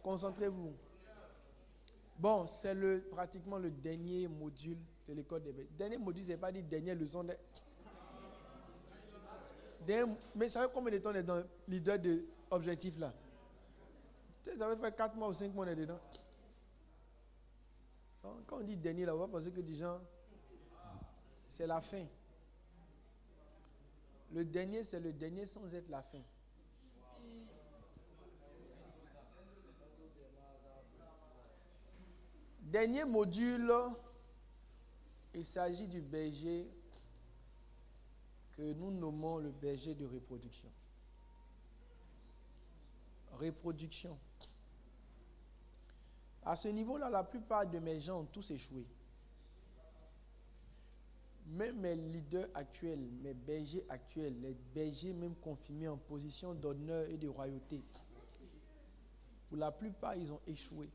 Concentrez-vous. Bon, c'est pratiquement le dernier module de l'école des bergers. Dernier module, c'est pas dit dernière leçon. Mais ça fait combien de temps on est dans l'idée de objectif là? Ça va faire 4 mois ou 5 mois on est dedans. Donc, quand on dit dernier là, on va penser que des gens, c'est la fin. Le dernier, c'est le dernier sans être la fin. Dernier module, il s'agit du berger que nous nommons le berger de reproduction. Reproduction. À ce niveau-là, la plupart de mes gens ont tous échoué. Même mes leaders actuels, mes bergers actuels, les bergers même confirmés en position d'honneur et de royauté, pour la plupart, ils ont échoué.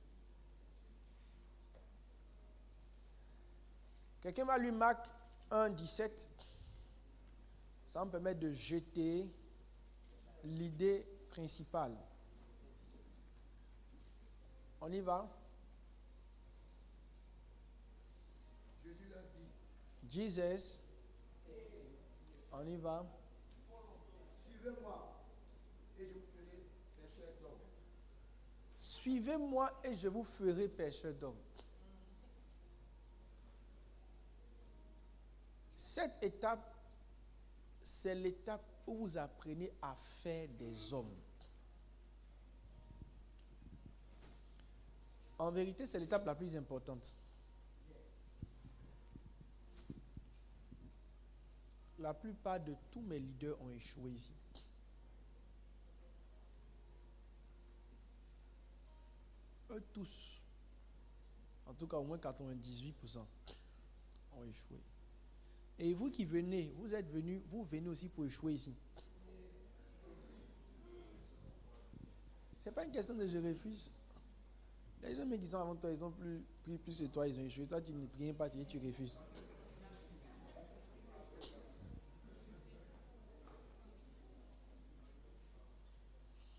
Quelqu'un va lui Marc 1, 17. Ça va me permettre de jeter l'idée principale. On y va? Jésus l'a dit. Jesus. On y va? Suivez-moi et je vous ferai pécheurs d'hommes. Suivez-moi et je vous ferai pécheurs d'hommes. Cette étape, c'est l'étape où vous apprenez à faire des hommes. En vérité, c'est l'étape la plus importante. La plupart de tous mes leaders ont échoué ici. Eux tous, en tout cas au moins 98%, ont échoué. Et vous qui venez, vous êtes venus, vous venez aussi pour échouer ici. Ce n'est pas une question de je refuse. Les gens qui sont avant toi, ils ont pris plus que toi, ils ont échoué. Toi, tu ne pries pas, tu refuses.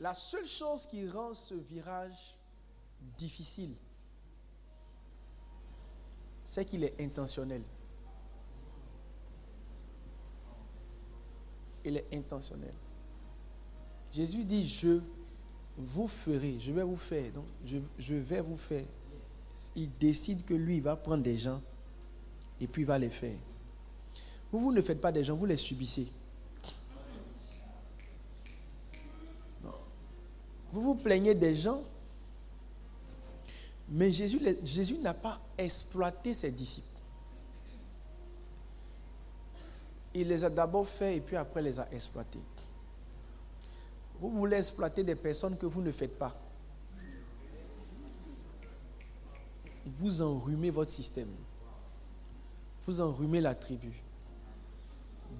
La seule chose qui rend ce virage difficile, c'est qu'il est intentionnel. Il est intentionnel. Jésus dit, je vous ferai, je vais vous faire. Donc, je vais vous faire. Il décide que lui, il va prendre des gens et puis il va les faire. Vous ne faites pas des gens, vous les subissez. Non. Vous vous plaignez des gens, mais Jésus n'a pas exploité ses disciples. Il les a d'abord faits et puis après les a exploités. Vous voulez exploiter des personnes que vous ne faites pas. Vous enrhumez votre système. Vous enrhumez la tribu.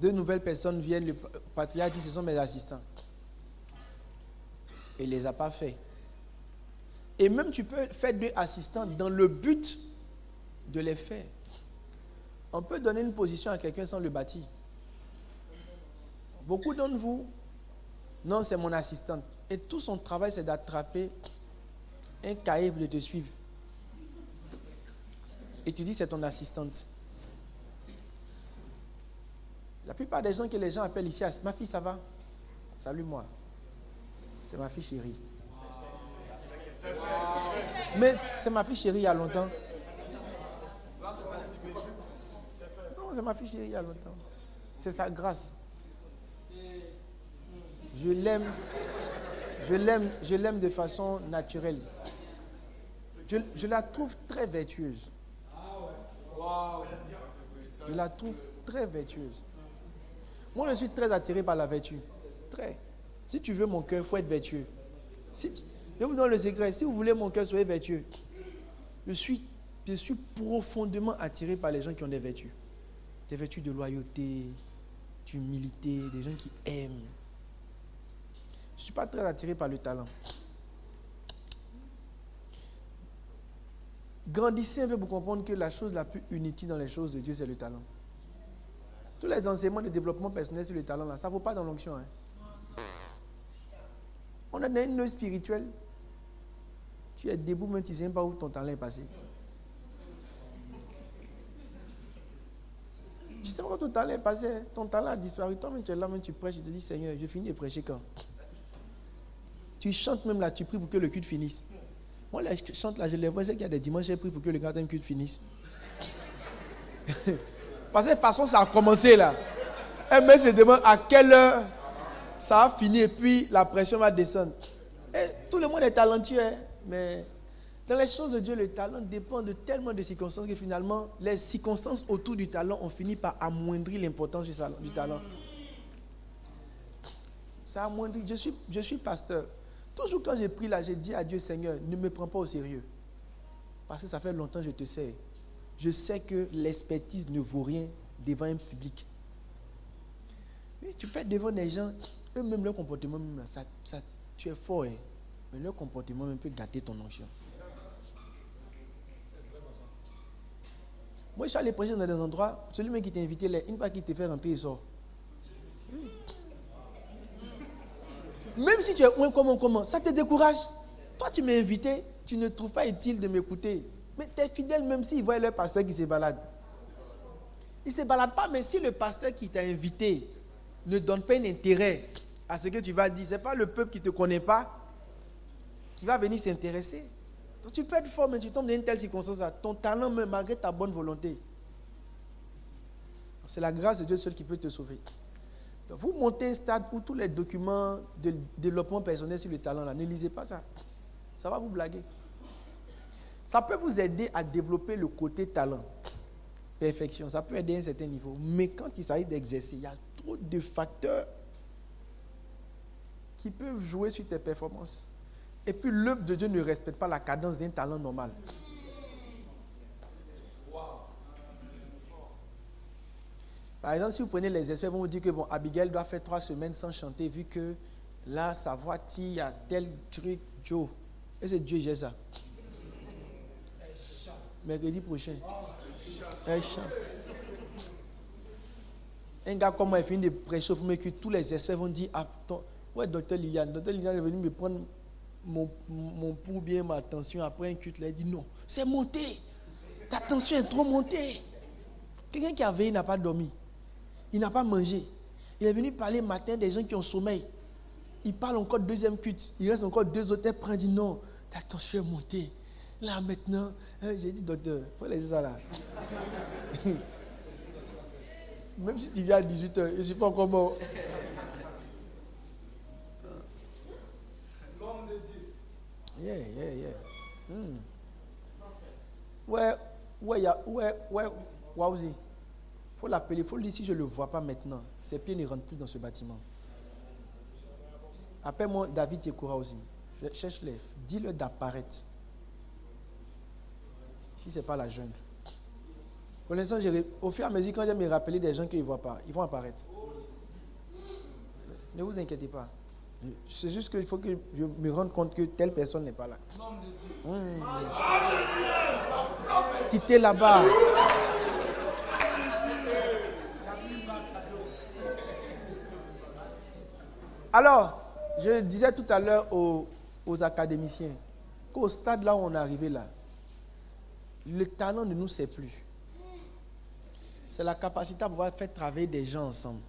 2 nouvelles personnes viennent, le patriarche dit, ce sont mes assistants. Il ne les a pas faits. Et même tu peux faire 2 assistants dans le but de les faire. On peut donner une position à quelqu'un sans le bâtir. Beaucoup d'entre vous, non, c'est mon assistante. Et tout son travail, c'est d'attraper un cahier de te suivre. Et tu dis, c'est ton assistante. La plupart des gens que les gens appellent ici, ma fille, ça va? Salut moi. C'est ma fille chérie. Mais c'est ma fille chérie il y a longtemps. Non, c'est ma fille chérie il y a longtemps. C'est sa grâce. Je l'aime de façon naturelle. Je la trouve très vertueuse. Je la trouve très vertueuse. Moi, je suis très attiré par la vertu. Très. Si tu veux mon cœur, il faut être vertueux. Je vous donne le secret. Si vous voulez mon cœur, soyez vertueux. Je suis profondément attiré par les gens qui ont des vertus. Des vertus de loyauté, d'humilité, des gens qui aiment. Je ne suis pas très attiré par le talent. Grandissez un peu pour comprendre que la chose la plus inutile dans les choses de Dieu, c'est le talent. Tous les enseignements de développement personnel sur le talent, là, ça ne vaut pas dans l'onction. Hein. On a une œuvre spirituelle. Tu es debout, même tu ne sais même pas où ton talent est passé. Tu ne sais pas où ton talent est passé. Ton talent a disparu. Toi-même, tu es là, même tu prêches. Tu te dis, Seigneur, je finis de prêcher quand? Tu chantes même là, tu pries pour que le culte finisse. Moi, là, je chante là, je les vois, c'est qu'il y a des dimanches, j'ai prié pour que le quatrième culte finisse. Parce que de toute façon, ça a commencé là. Un mec se demande à quelle heure ça a fini et puis la pression va descendre. Et tout le monde est talentueux, hein, mais dans les choses de Dieu, le talent dépend de tellement de circonstances que finalement, les circonstances autour du talent ont fini par amoindrir l'importance du talent. Ça amoindrit. Je suis pasteur. Toujours quand j'ai pris là, j'ai dit à Dieu, Seigneur, ne me prends pas au sérieux. Parce que ça fait longtemps que je te sais. Je sais que l'expertise ne vaut rien devant un public. Et tu peux être devant des gens, eux-mêmes, leur comportement, même là, tu es fort, hein, mais leur comportement même peut gâter ton onction. Moi, je suis allé prêcher dans des endroits, celui qui t'a invité, une fois qu'il te fait rentrer, il sort. Oui. Même si tu es comment, ça te décourage. Toi, tu m'as invité, tu ne trouves pas utile de m'écouter. Mais tu es fidèle même s'ils voient leur pasteur qui se balade. Il ne se balade pas, mais si le pasteur qui t'a invité ne donne pas un intérêt à ce que tu vas dire, ce n'est pas le peuple qui ne te connaît pas qui va venir s'intéresser. Donc, tu peux être fort, mais tu tombes dans une telle circonstance, ton talent, même malgré ta bonne volonté. C'est la grâce de Dieu seul qui peut te sauver. Donc, vous montez un stade où tous les documents de développement personnel sur le talent, là, ne lisez pas ça. Ça va vous blaguer. Ça peut vous aider à développer le côté talent, perfection. Ça peut aider à un certain niveau. Mais quand il s'agit d'exercer, il y a trop de facteurs qui peuvent jouer sur tes performances. Et puis l'œuvre de Dieu ne respecte pas la cadence d'un talent normal. Par exemple, si vous prenez les experts, ils vont vous dire que bon, Abigail doit faire 3 semaines sans chanter, vu que là, sa voix tire à tel truc, Joe. Et c'est Dieu qui gère ça. Mercredi prochain. Elle chante. Un gars comme moi, il finit de prêcher pour me que tous les experts vont dire, attends, ouais, docteur Liliane est venu me prendre mon pouls bien, ma tension après un culte. Là, il dit non, c'est monté. Ta tension est trop montée. Quelqu'un qui a veillé n'a pas dormi. Il n'a pas mangé. Il est venu parler matin des gens qui ont sommeil. Il parle encore de deuxième culte. Il reste encore 2 autres. Il dit non, ta tension est montée. Là maintenant, j'ai dit docteur, il faut laisser ça là. Même si tu viens à 18h, je ne suis pas encore mort. L'homme de Dieu. Yeah. Ouais, Wauzi. Il faut l'appeler, il faut lui dire si je ne le vois pas maintenant. Ses pieds ne rentrent plus dans ce bâtiment. Appelle-moi David Yekoura aussi. Cherche-les. Dis-le d'apparaître. Si ce n'est pas la jungle. Pour l'instant, au fur et à mesure, quand je vais me rappeler des gens qu'ils ne voient pas, ils vont apparaître. Ne vous inquiétez pas. C'est juste qu'il faut que je me rende compte que telle personne n'est pas là. Quittez là-bas. Alors, je disais tout à l'heure aux académiciens qu'au stade là où on est arrivé là, le talent ne nous sert plus. C'est la capacité à pouvoir faire travailler des gens ensemble.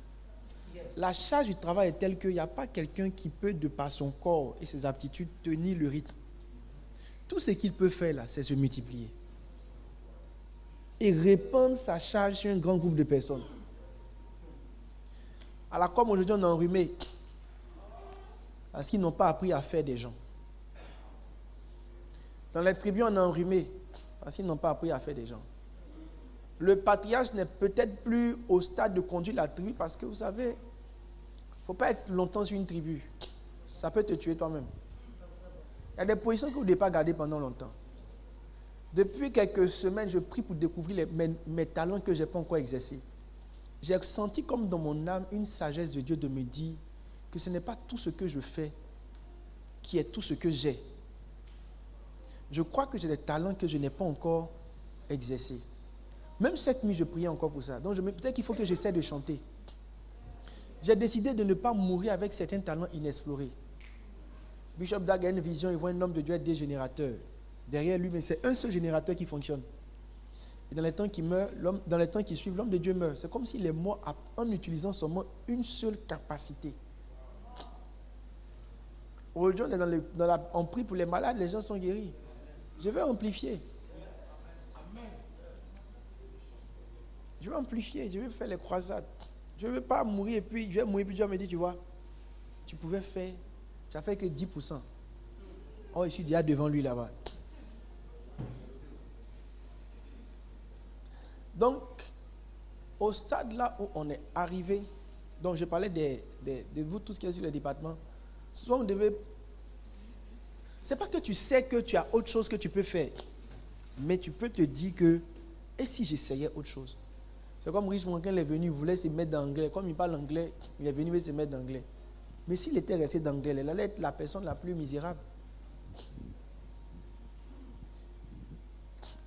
La charge du travail est telle qu'il n'y a pas quelqu'un qui peut, de par son corps et ses aptitudes, tenir le rythme. Tout ce qu'il peut faire là, c'est se multiplier. Et répandre sa charge sur un grand groupe de personnes. Alors comme aujourd'hui on est enrhumé, parce qu'ils n'ont pas appris à faire des gens. Dans les tribus on est enrhumé, parce qu'ils n'ont pas appris à faire des gens. Le patriarche n'est peut-être plus au stade de conduire la tribu parce que vous savez, il ne faut pas être longtemps sur une tribu. Ça peut te tuer toi-même. Il y a des positions que vous ne devez pas garder pendant longtemps. Depuis quelques semaines, je prie pour découvrir mes talents que je n'ai pas encore exercés. J'ai senti comme dans mon âme une sagesse de Dieu de me dire que ce n'est pas tout ce que je fais qui est tout ce que j'ai. Je crois que j'ai des talents que je n'ai pas encore exercés. Même cette nuit, je priais encore pour ça. Donc, peut-être qu'il faut que j'essaie de chanter. J'ai décidé de ne pas mourir avec certains talents inexplorés. Bishop Dag a une vision, il voit un homme de Dieu avec des générateurs. Derrière lui, mais c'est un seul générateur qui fonctionne. Et dans les temps qui meurent, dans les temps qui suivent, l'homme de Dieu meurt. C'est comme s'il est mort en utilisant seulement une seule capacité. Aujourd'hui, on prie pour les malades, les gens sont guéris. Je vais amplifier. Je vais amplifier, je vais faire les croisades. Je ne veux pas mourir et puis je vais mourir, puis Dieu me dit, tu vois, tu pouvais faire, tu n'as fait que 10%. Oh, je suis déjà devant lui là-bas. Donc, au stade là où on est arrivé, donc je parlais de vous tous qui êtes sur le département, souvent vous devez... C'est pas que tu sais que tu as autre chose que tu peux faire, mais tu peux te dire que, et si j'essayais autre chose? C'est comme Richemont, quand il est venu, il voulait se mettre d'anglais. Comme il parle anglais, il est venu, il veut se mettre d'anglais. Mais s'il était resté d'anglais, il allait être la personne la plus misérable.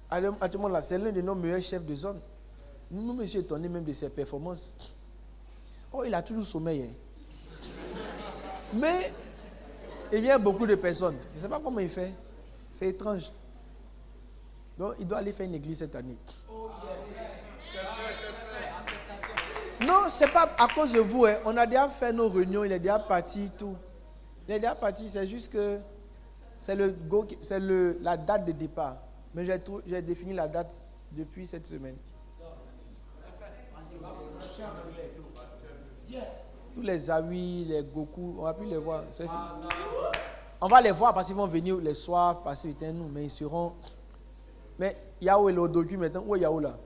Actuellement, là, c'est l'un de nos meilleurs chefs de zone. Nous, je suis étonné même de ses performances. Oh, il a toujours sommeil. Hein. Mais, il y a beaucoup de personnes. Je ne sais pas comment il fait. C'est étrange. Donc, il doit aller faire une église cette année. Non, ce n'est pas à cause de vous. Hein. On a déjà fait nos réunions, il est déjà parti, tout. Il est déjà parti, c'est juste que c'est la date de départ. Mais j'ai défini la date depuis cette semaine. Tous les Awi, les Goku, on va plus les voir. On va les voir parce qu'ils vont venir les soirs, passer le temps, nous, mais ils seront... Mais Yao est le docu maintenant. Où est Yao là?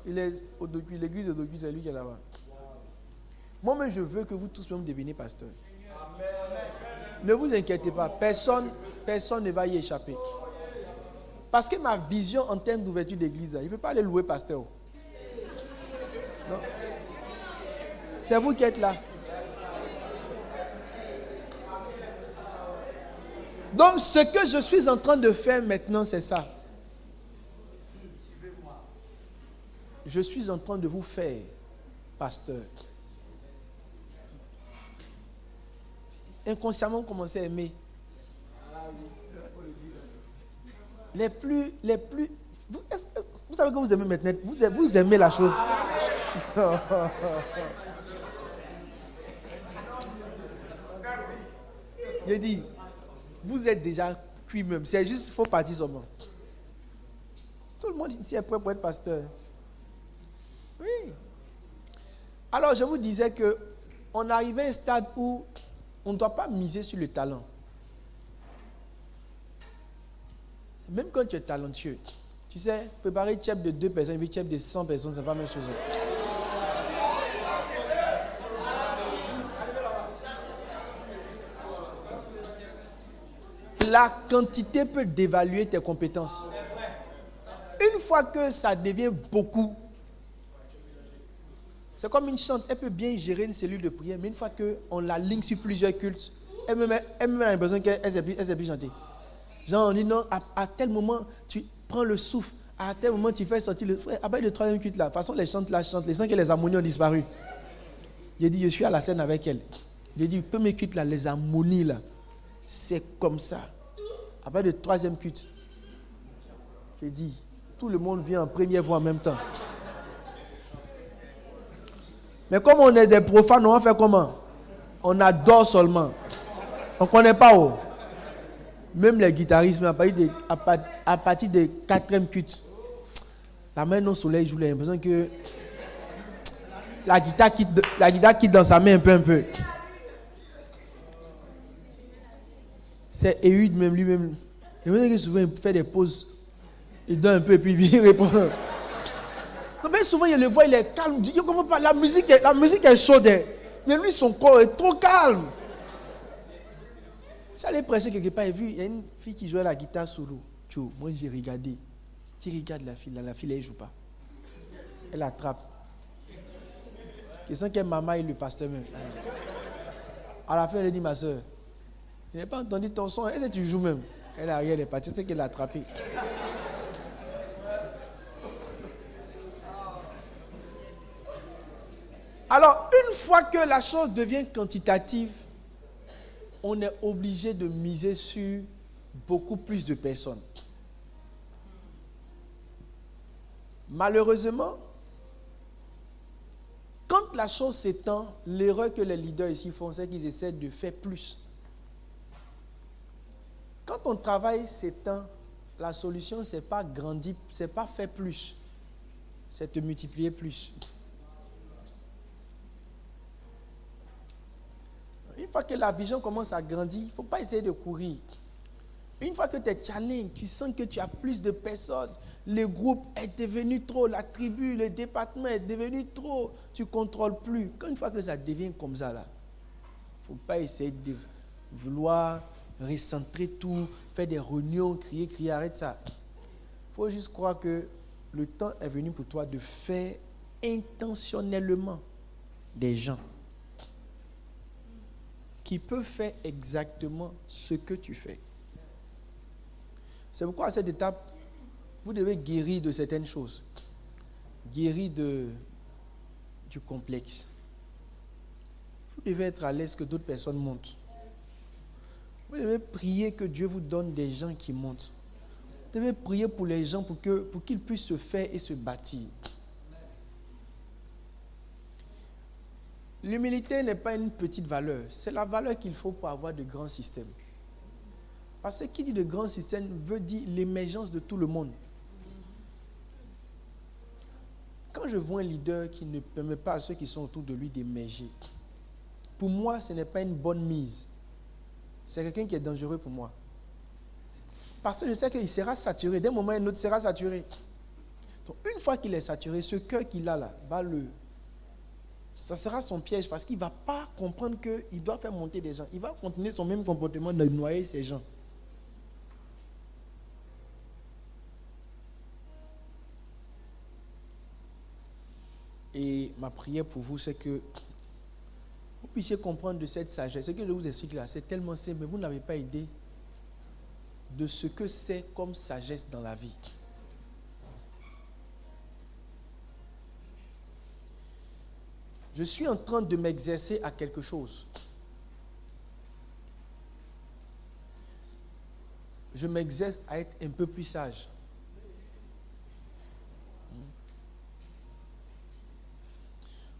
Il est au docu, l'église de docu, c'est lui qui est là-bas. Moi-même, je veux que vous tous même deveniez pasteurs. Ne vous inquiétez pas, personne ne va y échapper. Parce que ma vision en termes d'ouverture d'église, il ne peut pas aller louer pasteur. Non. C'est vous qui êtes là. Donc, ce que je suis en train de faire maintenant, c'est ça. Je suis en train de vous faire pasteur. Inconsciemment, vous commencez à aimer. Vous savez que vous aimez maintenant. Vous aimez la chose. J'ai dit, vous êtes déjà cuit même. C'est juste, il faut partir seulement. Tout le monde ici est prêt pour être pasteur. Oui. Alors, je vous disais qu'on arrivait à un stade où on ne doit pas miser sur le talent. Même quand tu es talentueux, tu sais, préparer chef de 2 personnes et puis chef de 100 personnes, ce n'est pas la même chose. La quantité peut dévaluer tes compétences. Une fois que ça devient beaucoup, c'est comme une chante, elle peut bien gérer une cellule de prière, mais une fois qu'on la ligne sur plusieurs cultes, elle me a l'impression qu'elle sait plus chanter. Genre, on dit non, à tel moment, tu prends le souffle, à tel moment, tu fais sortir le frère. Après le 3e culte là, de toute façon, les chantes là chantent, les sons que les harmonies ont disparu. J'ai dit, je suis à la scène avec elle. J'ai dit, le 1er culte là, les harmonies là, c'est comme ça. Après le 3e culte, j'ai dit, tout le monde vient en première voix en même temps. Mais comme on est des profanes, on va faire comment? On adore seulement. On ne connaît pas où. Même les guitaristes, à partir de 4e culte, la main au soleil joue, j'ai l'impression que la guitare quitte dans sa main un peu. C'est Ehud même lui-même. J'ai l'impression que souvent il fait des pauses. Il donne un peu et puis il répond. Mais souvent il le voit, il est calme. Il ne comprend pas, la musique est chaude. Mais lui, son corps est trop calme. J'allais prêcher quelque part et vu, il y a une fille qui jouait la guitare solo. Moi j'ai regardé. Tu regardes la fille, elle ne joue pas. Elle attrape. Je sens que maman est le pasteur même. À la fin, elle dit, ma soeur, je n'ai pas entendu ton son, est-ce que tu joues même? Elle arrière, elle est partie, c'est qu'elle l'a attrapé. Alors, une fois que la chose devient quantitative, on est obligé de miser sur beaucoup plus de personnes. Malheureusement, quand la chose s'étend, l'erreur que les leaders ici font, c'est qu'ils essaient de faire plus. Quand ton travail s'étend, la solution, ce n'est pas grandir, ce n'est pas faire plus, c'est te multiplier plus. Une fois que la vision commence à grandir, il ne faut pas essayer de courir. Une fois que tu es challenge, tu sens que tu as plus de personnes, le groupe est devenu trop, la tribu, le département est devenu trop, tu ne contrôles plus. Quand une fois que ça devient comme ça, là, il ne faut pas essayer de vouloir recentrer tout, faire des réunions, crier, arrête ça. Il faut juste croire que le temps est venu pour toi de faire intentionnellement des gens qui peuvent faire exactement ce que tu fais. C'est pourquoi à cette étape, vous devez guérir de certaines choses. Guérir du complexe. Vous devez être à l'aise que d'autres personnes montent. Vous devez prier que Dieu vous donne des gens qui montent. Vous devez prier pour les gens pour qu'ils puissent se faire et se bâtir. L'humilité n'est pas une petite valeur. C'est la valeur qu'il faut pour avoir de grands systèmes. Parce que qui dit de grands systèmes veut dire l'émergence de tout le monde. Quand je vois un leader qui ne permet pas à ceux qui sont autour de lui d'émerger, pour moi, ce n'est pas une bonne mise. C'est quelqu'un qui est dangereux pour moi. Parce que je sais qu'il sera saturé. D'un moment à un autre, il sera saturé. Donc, une fois qu'il est saturé, ce cœur qu'il a là, ça sera son piège parce qu'il ne va pas comprendre qu'il doit faire monter des gens. Il va continuer son même comportement de noyer ces gens. Et ma prière pour vous, c'est que vous puissiez comprendre de cette sagesse. Ce que je vous explique là, c'est tellement simple, mais vous n'avez pas idée de ce que c'est comme sagesse dans la vie. Je suis en train de m'exercer à quelque chose. Je m'exerce à être un peu plus sage.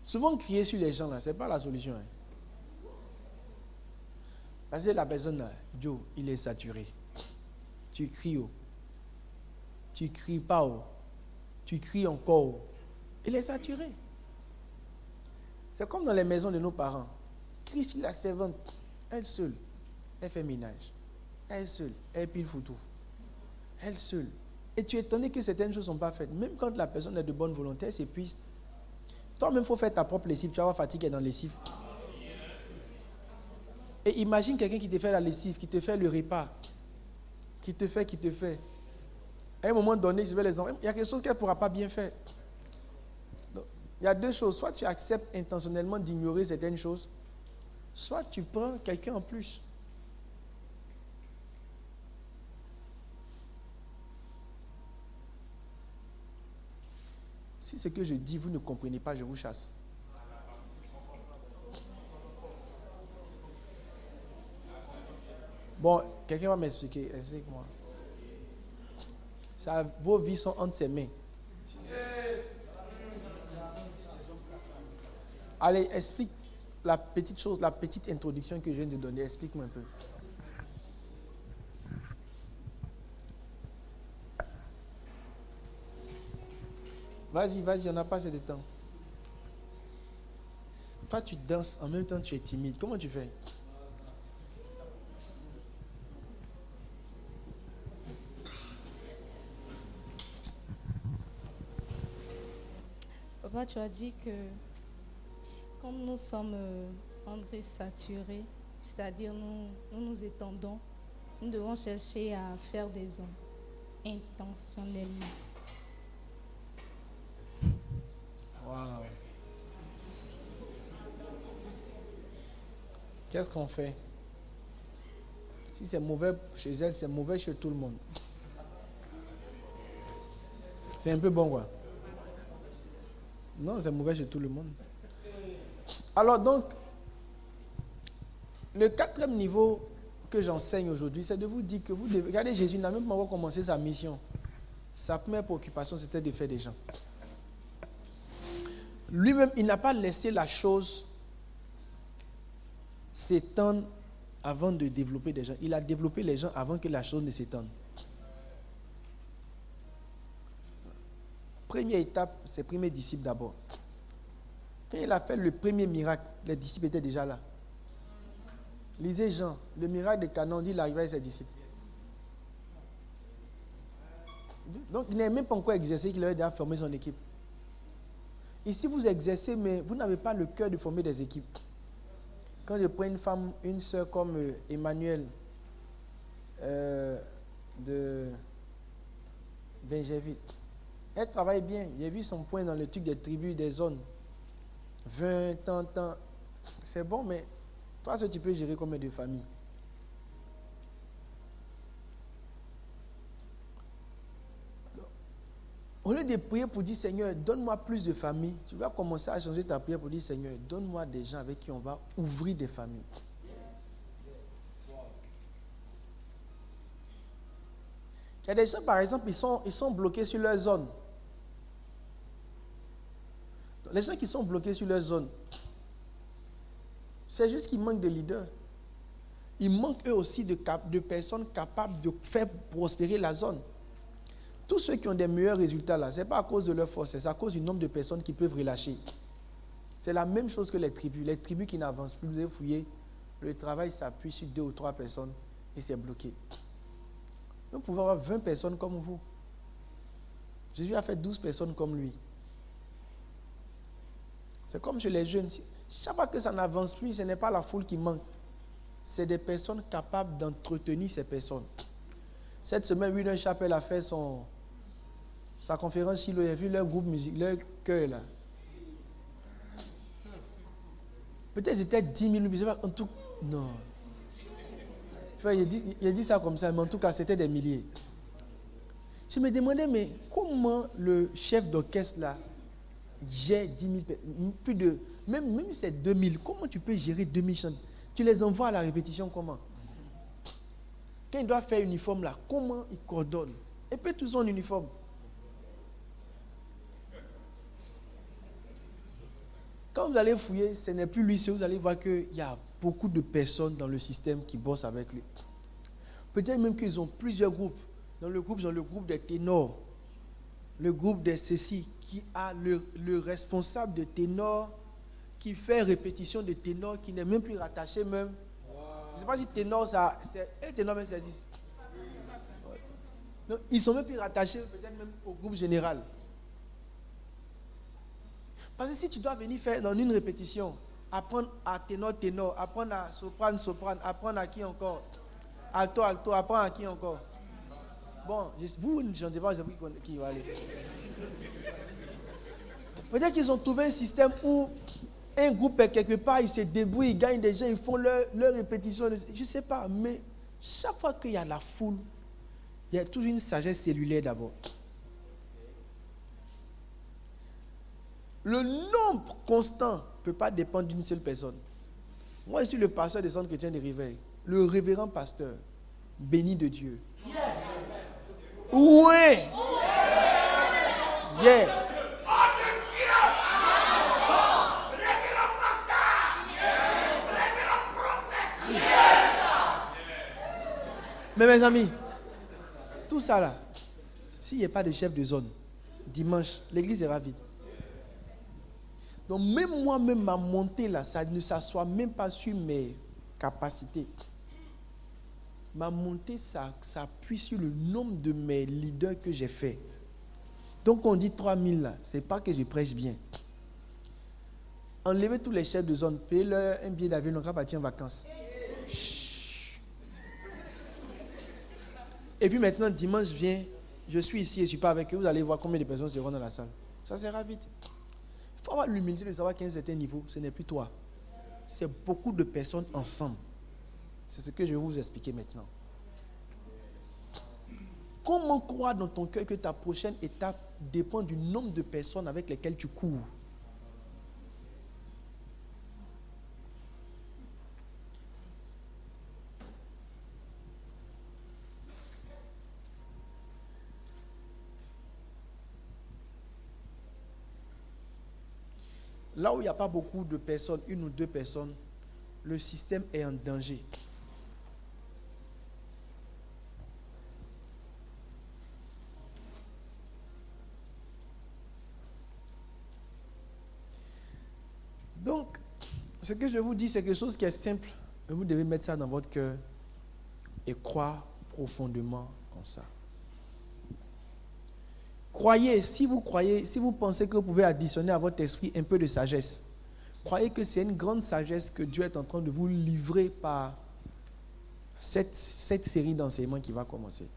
Souvent, crier sur les gens, là, ce n'est pas la solution. Parce que la personne, là, Joe, il est saturé. Tu cries, oh. Tu cries pas, oh. Tu cries encore, oh. Il est saturé. C'est comme dans les maisons de nos parents. Crie sur la servante. Elle seule, elle fait ménage. Elle seule, elle pile foutu. Elle seule. Et tu es étonné que certaines choses ne sont pas faites. Même quand la personne est de bonne volonté, elle s'épuise. Toi-même, il faut faire ta propre lessive. Tu vas avoir fatigué dans la lessive. Et imagine quelqu'un qui te fait la lessive, qui te fait le repas. Qui te fait. À un moment donné, je vais les enfants. Il y a quelque chose qu'elle ne pourra pas bien faire. Donc, il y a deux choses. Soit tu acceptes intentionnellement d'ignorer certaines choses, soit tu prends quelqu'un en plus. Si ce que je dis, vous ne comprenez pas, je vous chasse. Bon, quelqu'un va m'expliquer. Explique-moi. Vos vies sont entre ses mains. Allez, explique la petite chose, la petite introduction que je viens de donner. Explique-moi un peu. Vas-y, on n'a pas assez de temps. Toi, tu danses, en même temps, tu es timide. Comment tu fais? Papa, tu as dit que comme nous sommes en peu saturés, c'est-à-dire nous étendons, nous devons chercher à faire des hommes intentionnellement. Wow. Qu'est-ce qu'on fait? Si c'est mauvais chez elle, c'est mauvais chez tout le monde. C'est un peu bon, quoi. Non, c'est mauvais chez tout le monde. Alors donc, le 4e niveau que j'enseigne aujourd'hui, c'est de vous dire que vous devez... Regardez, Jésus n'a même pas encore commencé sa mission. Sa première préoccupation, c'était de faire des gens. Lui-même, il n'a pas laissé la chose s'étendre avant de développer des gens. Il a développé les gens avant que la chose ne s'étende. Première étape, c'est premier disciple d'abord. Quand il a fait le premier miracle, les disciples étaient déjà là. Lisez Jean, le miracle de Canaan, dit il arrivait avec ses disciples. Donc il n'a même pas encore exercé qu'il avait déjà formé son équipe. Ici vous exercez, mais vous n'avez pas le cœur de former des équipes. Quand je prends une femme, une soeur comme Emmanuel de Benjéville, elle travaille bien. J'ai vu son point dans le truc des tribus, des zones. 20, tant. C'est bon, mais toi, tu peux gérer combien de familles? Au lieu de prier pour dire, Seigneur, donne-moi plus de familles, tu vas commencer à changer ta prière pour dire, Seigneur, donne-moi des gens avec qui on va ouvrir des familles. Il y a des gens, par exemple, ils sont bloqués sur leur zone. Les gens qui sont bloqués sur leur zone, c'est juste qu'ils manquent de leaders. Ils manquent eux aussi de personnes capables de faire prospérer la zone. Tous ceux qui ont des meilleurs résultats là, ce n'est pas à cause de leur force, c'est à cause du nombre de personnes qui peuvent relâcher. C'est la même chose que les tribus. Les tribus qui n'avancent plus, vous avez fouillé, le travail s'appuie sur 2 ou 3 personnes et c'est bloqué. Nous pouvons avoir 20 personnes comme vous. Jésus a fait 12 personnes comme lui. C'est comme chez les jeunes. Chaque fois que ça n'avance plus, ce n'est pas la foule qui manque. C'est des personnes capables d'entretenir ces personnes. Cette semaine, William Chappell a fait sa conférence Shiloh. Il a vu leur groupe musique, leur chœur là. Peut-être c'était 10 000 visiteurs. En tout, non. Enfin, il a dit ça comme ça, mais en tout cas, c'était des milliers. Je me demandais, mais comment le chef d'orchestre là gère 10 000 personnes, plus de, même si c'est 2 000, comment tu peux gérer 2 000 chants? Tu les envoies à la répétition comment? Quand il doit faire uniforme là, comment il coordonne? Et puis tous en uniforme. Quand vous allez fouiller, ce n'est plus lui seul, vous allez voir qu'il y a beaucoup de personnes dans le système qui bossent avec lui. Peut-être même qu'ils ont plusieurs groupes. Dans le groupe, ils ont le groupe des ténors, le groupe des ceci, qui a le responsable de ténor, qui fait répétition de ténor, qui n'est même plus rattaché même. Je ne sais pas si ténor, c'est un ténor même c'est ici. Donc, ils sont même plus rattachés peut-être même au groupe général. Parce que si tu dois venir faire dans une répétition, apprendre à ténor, apprendre à soprane, apprendre à qui encore? Alto, apprendre à qui encore? Bon, vous ne chantez pas, je sais pas qui va aller. Peut-être qu'ils ont trouvé un système où un groupe est quelque part, ils se débrouillent, ils gagnent des gens, ils font leur répétition. Je ne sais pas, mais chaque fois qu'il y a la foule, il y a toujours une sagesse cellulaire d'abord. Le nombre constant ne peut pas dépendre d'une seule personne. Moi, je suis le pasteur des centres chrétiens de Réveil, le révérend pasteur, béni de Dieu. Oui. Yeah. Mais mes amis, tout ça là, s'il n'y a pas de chef de zone, dimanche, l'église sera vide. Donc même moi-même, ma montée là, ça ne s'assoit même pas sur mes capacités. Ma montée, ça appuie sur le nombre de mes leaders que j'ai fait. Donc on dit 3000 là, ce n'est pas que je prêche bien. Enlevez tous les chefs de zone, payez-leur un billet d'avion, on va partir en vacances. Chut. Et puis maintenant, dimanche vient, je suis ici et je ne suis pas avec eux, vous allez voir combien de personnes seront dans la salle. Ça sera vite. Il faut avoir l'humilité de savoir qu'à un certain niveau, ce n'est plus toi. C'est beaucoup de personnes ensemble. C'est ce que je vais vous expliquer maintenant. Comment croire dans ton cœur que ta prochaine étape dépend du nombre de personnes avec lesquelles tu cours? Là où il n'y a pas beaucoup de personnes, une ou deux personnes, le système est en danger. Donc, ce que je vous dis, c'est quelque chose qui est simple. Vous devez mettre ça dans votre cœur et croire profondément en ça. Croyez, si vous pensez que vous pouvez additionner à votre esprit un peu de sagesse, croyez que c'est une grande sagesse que Dieu est en train de vous livrer par cette série d'enseignements qui va commencer.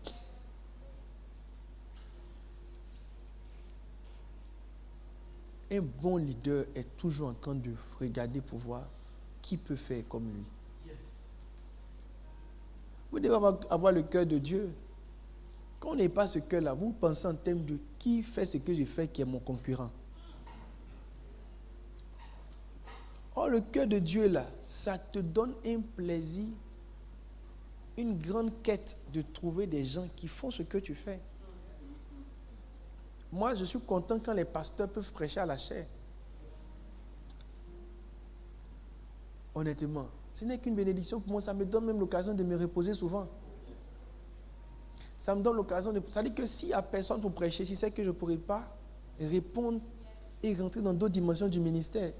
Un bon leader est toujours en train de regarder pour voir qui peut faire comme lui. Vous devez avoir le cœur de Dieu. Quand on n'est pas ce cœur-là, vous pensez en termes de qui fait ce que je fais qui est mon concurrent. Or, le cœur de Dieu, là, ça te donne un plaisir, une grande quête de trouver des gens qui font ce que tu fais. Moi, je suis content quand les pasteurs peuvent prêcher à la chair. Honnêtement, ce n'est qu'une bénédiction pour moi. Ça me donne même l'occasion de me reposer souvent. Ça me donne l'occasion de... Ça veut dire que s'il n'y a personne pour prêcher, si c'est que je ne pourrais pas répondre et rentrer dans d'autres dimensions du ministère.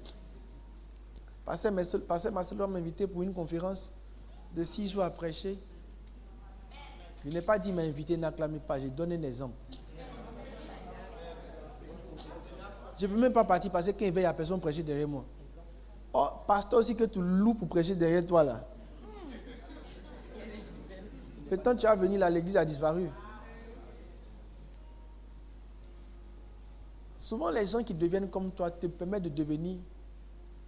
Pasteur Marcel m'a invité pour une conférence de 6 jours à prêcher. Je n'ai pas dit m'a invité, n'acclamez pas. J'ai donné un exemple. Je ne peux même pas partir parce qu'il n'y a personne pour prêcher derrière moi. Oh, pasteur aussi que tu loues pour prêcher derrière toi là. Le temps que tu as venu là, l'église a disparu. Souvent, les gens qui deviennent comme toi te permettent de devenir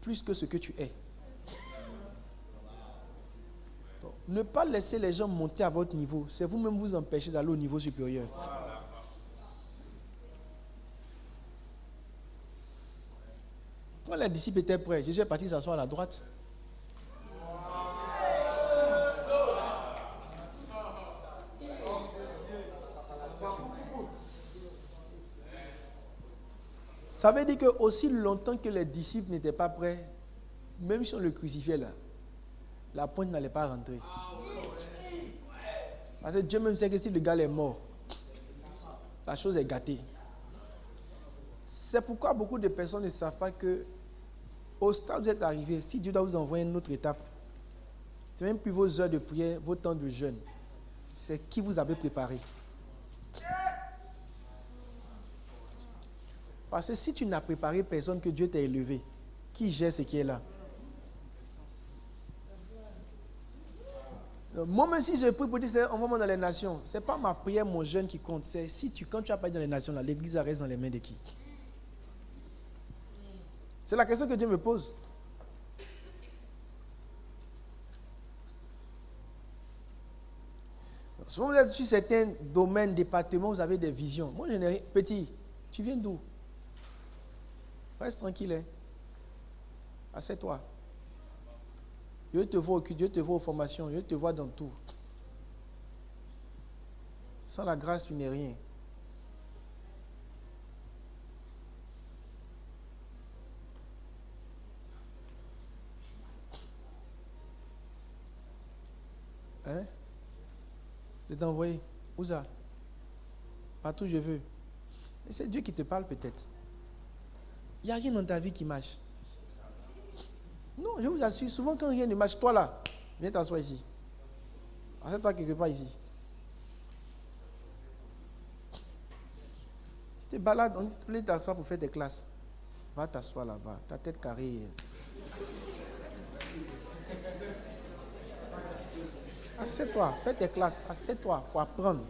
plus que ce que tu es. Donc, ne pas laisser les gens monter à votre niveau, c'est vous-même vous empêcher d'aller au niveau supérieur. Quand les disciples étaient prêts, Jésus est parti s'asseoir à la droite. Ça veut dire que aussi longtemps que les disciples n'étaient pas prêts, même si on le crucifiait là, la pointe n'allait pas rentrer. Parce que Dieu même sait que si le gars est mort, la chose est gâtée. C'est pourquoi beaucoup de personnes ne savent pas que au stade où vous êtes arrivé, si Dieu doit vous envoyer une autre étape, c'est même plus vos heures de prière, vos temps de jeûne. C'est qui vous avez préparé. Parce que si tu n'as préparé personne que Dieu t'a élevé, qui gère ce qui est là? Donc, moi même si je prie pour dire envoie-moi dans les nations, ce n'est pas ma prière, mon jeûne qui compte. C'est si quand tu as pas dans les nations, là, l'église reste dans les mains de qui? C'est la question que Dieu me pose. Donc, souvent vous êtes sur certains domaines, départements, vous avez des visions. Moi je n'ai rien. Petit, tu viens d'où? Reste tranquille. Hein? Assieds-toi. Dieu te voit au culte, Dieu te voit aux formations, Dieu te voit dans tout. Sans la grâce, tu n'es rien. Hein? De t'envoyer. Où ça? Partout où je veux. Et c'est Dieu qui te parle peut-être. Il n'y a rien dans ta vie qui marche. Non, je vous assure, souvent quand rien ne marche, toi là, viens t'asseoir ici. Assieds-toi quelque part ici. Si tu te balades, on te laisse t'asseoir pour faire tes classes. Va t'asseoir là-bas, ta tête carrée. Assieds-toi, fais tes classes, assieds-toi pour apprendre.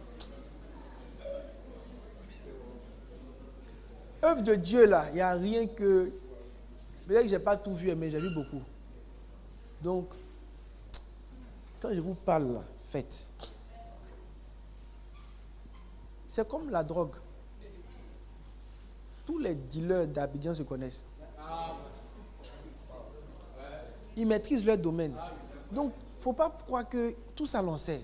Œuvre de Dieu là, il n'y a rien que... Peut-être que je n'ai pas tout vu, mais j'ai vu beaucoup. Donc, quand je vous parle là, faites. C'est comme la drogue. Tous les dealers d'Abidjan se connaissent. Ils maîtrisent leur domaine. Donc, il ne faut pas croire que tout ça l'on sait.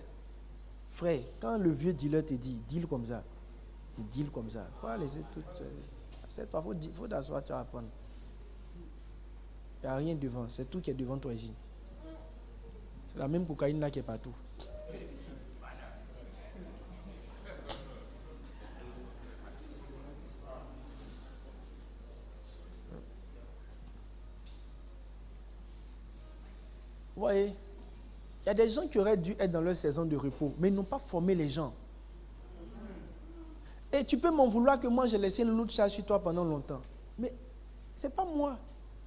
Frère, quand le vieux dealer te dit, deal comme ça, il deal comme ça. Il faut laisser tout. C'est toi, il faut t'asseoir, tu vas apprendre. Il n'y a rien devant. C'est tout qui est devant toi ici. C'est la même cocaïne là qui est partout. Vous voyez, il y a des gens qui auraient dû être dans leur saison de repos, mais ils n'ont pas formé les gens. Et tu peux m'en vouloir que moi j'ai laissé une autre charge sur toi pendant longtemps. Mais ce n'est pas moi.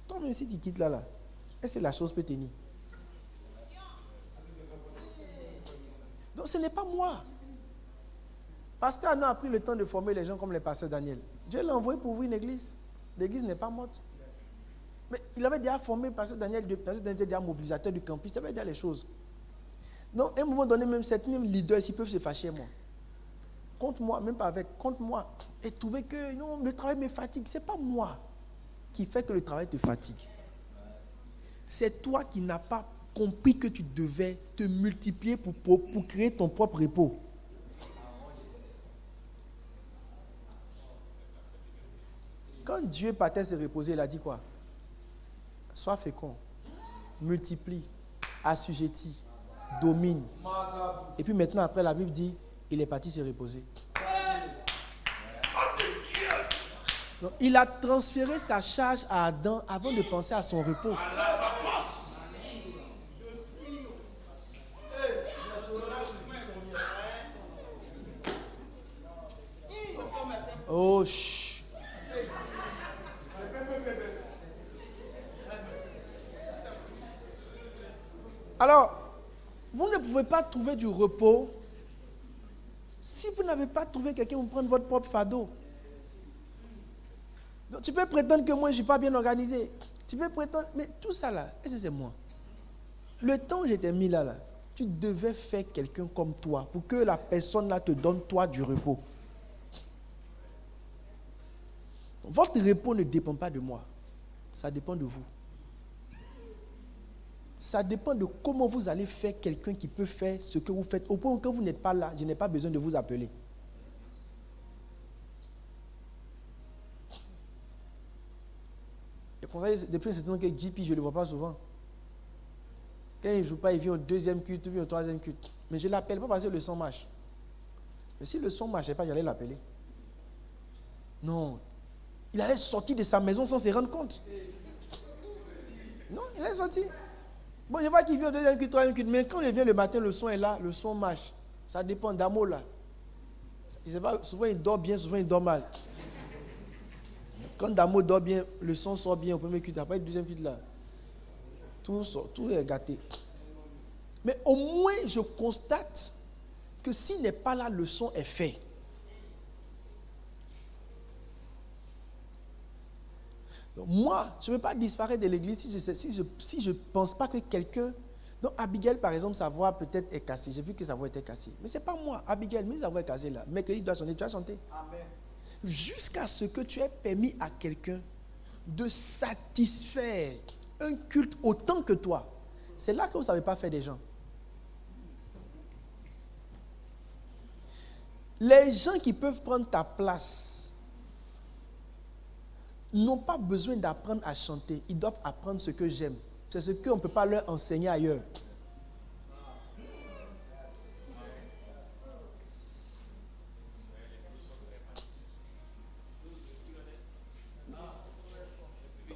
Toi-même si tu quittes là, est-ce que la chose peut tenir? Donc ce n'est pas moi. Pasteur Arnaud a pris le temps de former les gens comme les pasteurs Daniel. Dieu l'a envoyé pour ouvrir une église. L'église n'est pas morte. Mais il avait déjà formé pasteur Daniel était déjà mobilisateur du campus. Il avait déjà les choses. Donc à un moment donné, même certains leaders ici peuvent se fâcher moi. Contre moi, même pas avec, contre moi. Et trouver que non, le travail me fatigue. Ce n'est pas moi qui fait que le travail te fatigue. C'est toi qui n'as pas compris que tu devais te multiplier pour créer ton propre repos. Quand Dieu partait se reposer, il a dit quoi? Sois fécond, multiplie, assujettis, domine. Et puis maintenant, après, la Bible dit, il est parti se reposer. Donc, il a transféré sa charge à Adam avant de penser à son repos. Oh, chut. Alors, vous ne pouvez pas trouver du repos si vous n'avez pas trouvé quelqu'un pour prendre votre propre fardeau. Donc, tu peux prétendre que moi, je ne suis pas bien organisé. Tu peux prétendre, mais tout ça là, est-ce que c'est moi? Le temps où j'étais mis là, tu devais faire quelqu'un comme toi pour que la personne là te donne toi du repos. Votre repos ne dépend pas de moi. Ça dépend de vous. Ça dépend de comment vous allez faire quelqu'un qui peut faire ce que vous faites. Au point où quand vous n'êtes pas là, je n'ai pas besoin de vous appeler. Et pour ça, depuis un certain temps que JP, je ne le vois pas souvent. Quand il ne joue pas, il vient au deuxième culte, il vient au troisième culte. Mais je ne l'appelle pas parce que le son marche. Mais si le son ne marchait pas, j'allais l'appeler. Non. Il allait sortir de sa maison sans se rendre compte. Non, il est sorti. Bon, je vois qu'il vient au deuxième culte, troisième culte, mais quand il vient le matin, le son est là, le son marche. Ça dépend d'Amo là. Je sais pas, souvent il dort bien, souvent il dort mal. Quand Damo dort bien, le son sort bien au premier culte, après le deuxième culte là. Tout est gâté. Mais au moins, je constate que s'il n'est pas là, le son est fait. Donc moi, je ne peux pas disparaître de l'église si je ne pense pas que quelqu'un... Donc Abigail, par exemple, sa voix peut-être est cassée. J'ai vu que sa voix était cassée. Mais ce n'est pas moi. Abigail, mais sa voix est cassée là. Mercredi, tu dois chanter. Tu as chanté. Amen. Jusqu'à ce que tu aies permis à quelqu'un de satisfaire un culte autant que toi. C'est là que vous ne savez pas faire des gens. Les gens qui peuvent prendre ta place n'ont pas besoin d'apprendre à chanter. Ils doivent apprendre ce que j'aime. C'est ce qu'on ne peut pas leur enseigner ailleurs.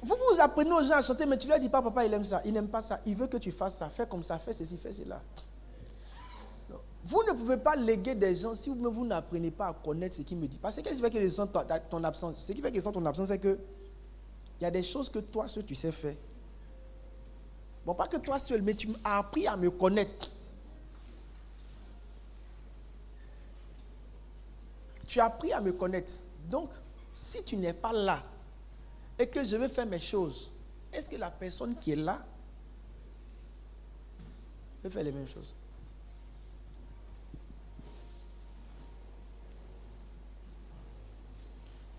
Vous apprenez aux gens à chanter, mais tu ne leur dis pas, papa, il aime ça. Il n'aime pas ça. Il veut que tu fasses ça. Fais comme ça, fais ceci, fais cela. Vous ne pouvez pas léguer des gens si vous n'apprenez pas à connaître ce qu'ils me disent. Parce que qu'est-ce qui fait que je sens ton absence? Ce qui fait que je sens ton absence, c'est que il y a des choses que toi seul tu sais faire. Bon, pas que toi seul, mais tu as appris à me connaître. Tu as appris à me connaître. Donc, si tu n'es pas là et que je vais faire mes choses, est-ce que la personne qui est là peut faire les mêmes choses?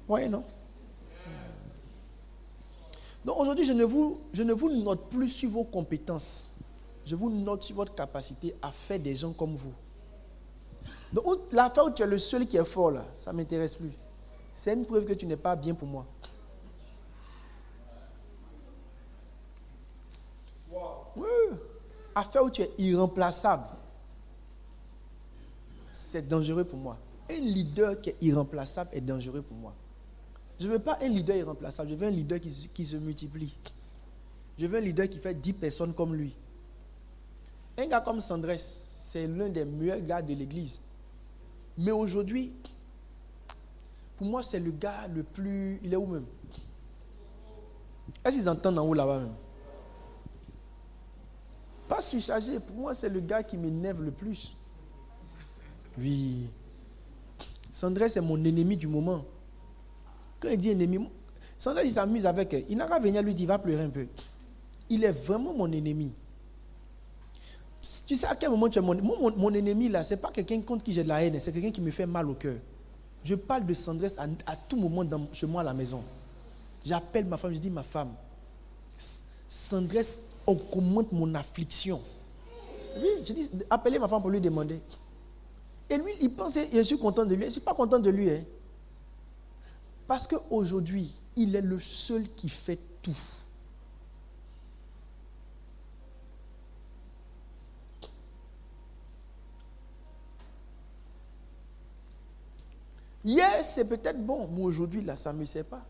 Oui, non? Donc aujourd'hui, je ne vous note plus sur vos compétences. Je vous note sur votre capacité à faire des gens comme vous. Donc l'affaire où tu es le seul qui est fort là, ça ne m'intéresse plus. C'est une preuve que tu n'es pas bien pour moi. affaire où tu es irremplaçable, c'est dangereux pour moi. Un leader qui est irremplaçable est dangereux pour moi. Je ne veux pas un leader irremplaçable, je veux un leader qui se multiplie. Je veux un leader qui fait 10 personnes comme lui. Un gars comme Sandrès, c'est l'un des meilleurs gars de l'église. Mais aujourd'hui, pour moi, c'est le gars le plus... Il est où même? Est-ce qu'ils entendent en haut là-bas même? Pas surchargé. Pour moi, c'est le gars qui m'énerve le plus. Oui. Sandrès, c'est mon ennemi du moment. Quand il dit ennemi, Sandrès, il s'amuse avec elle. Il n'a qu'à venir lui dire, il va pleurer un peu. Il est vraiment mon ennemi. Tu sais à quel moment tu es mon ennemi là, c'est pas quelqu'un contre qui j'ai de la haine, c'est quelqu'un qui me fait mal au cœur. Je parle de Sandrès à tout moment chez moi à la maison. J'appelle ma femme, je dis ma femme, Sandrès augmente mon affliction. Oui, je dis, appelez ma femme pour lui demander. Et lui, il pensait, je suis content de lui. Je ne suis pas content de lui. Hein. Parce qu'aujourd'hui, il est le seul qui fait tout. Hier, c'est peut-être bon, mais aujourd'hui, là, ça ne me sert pas.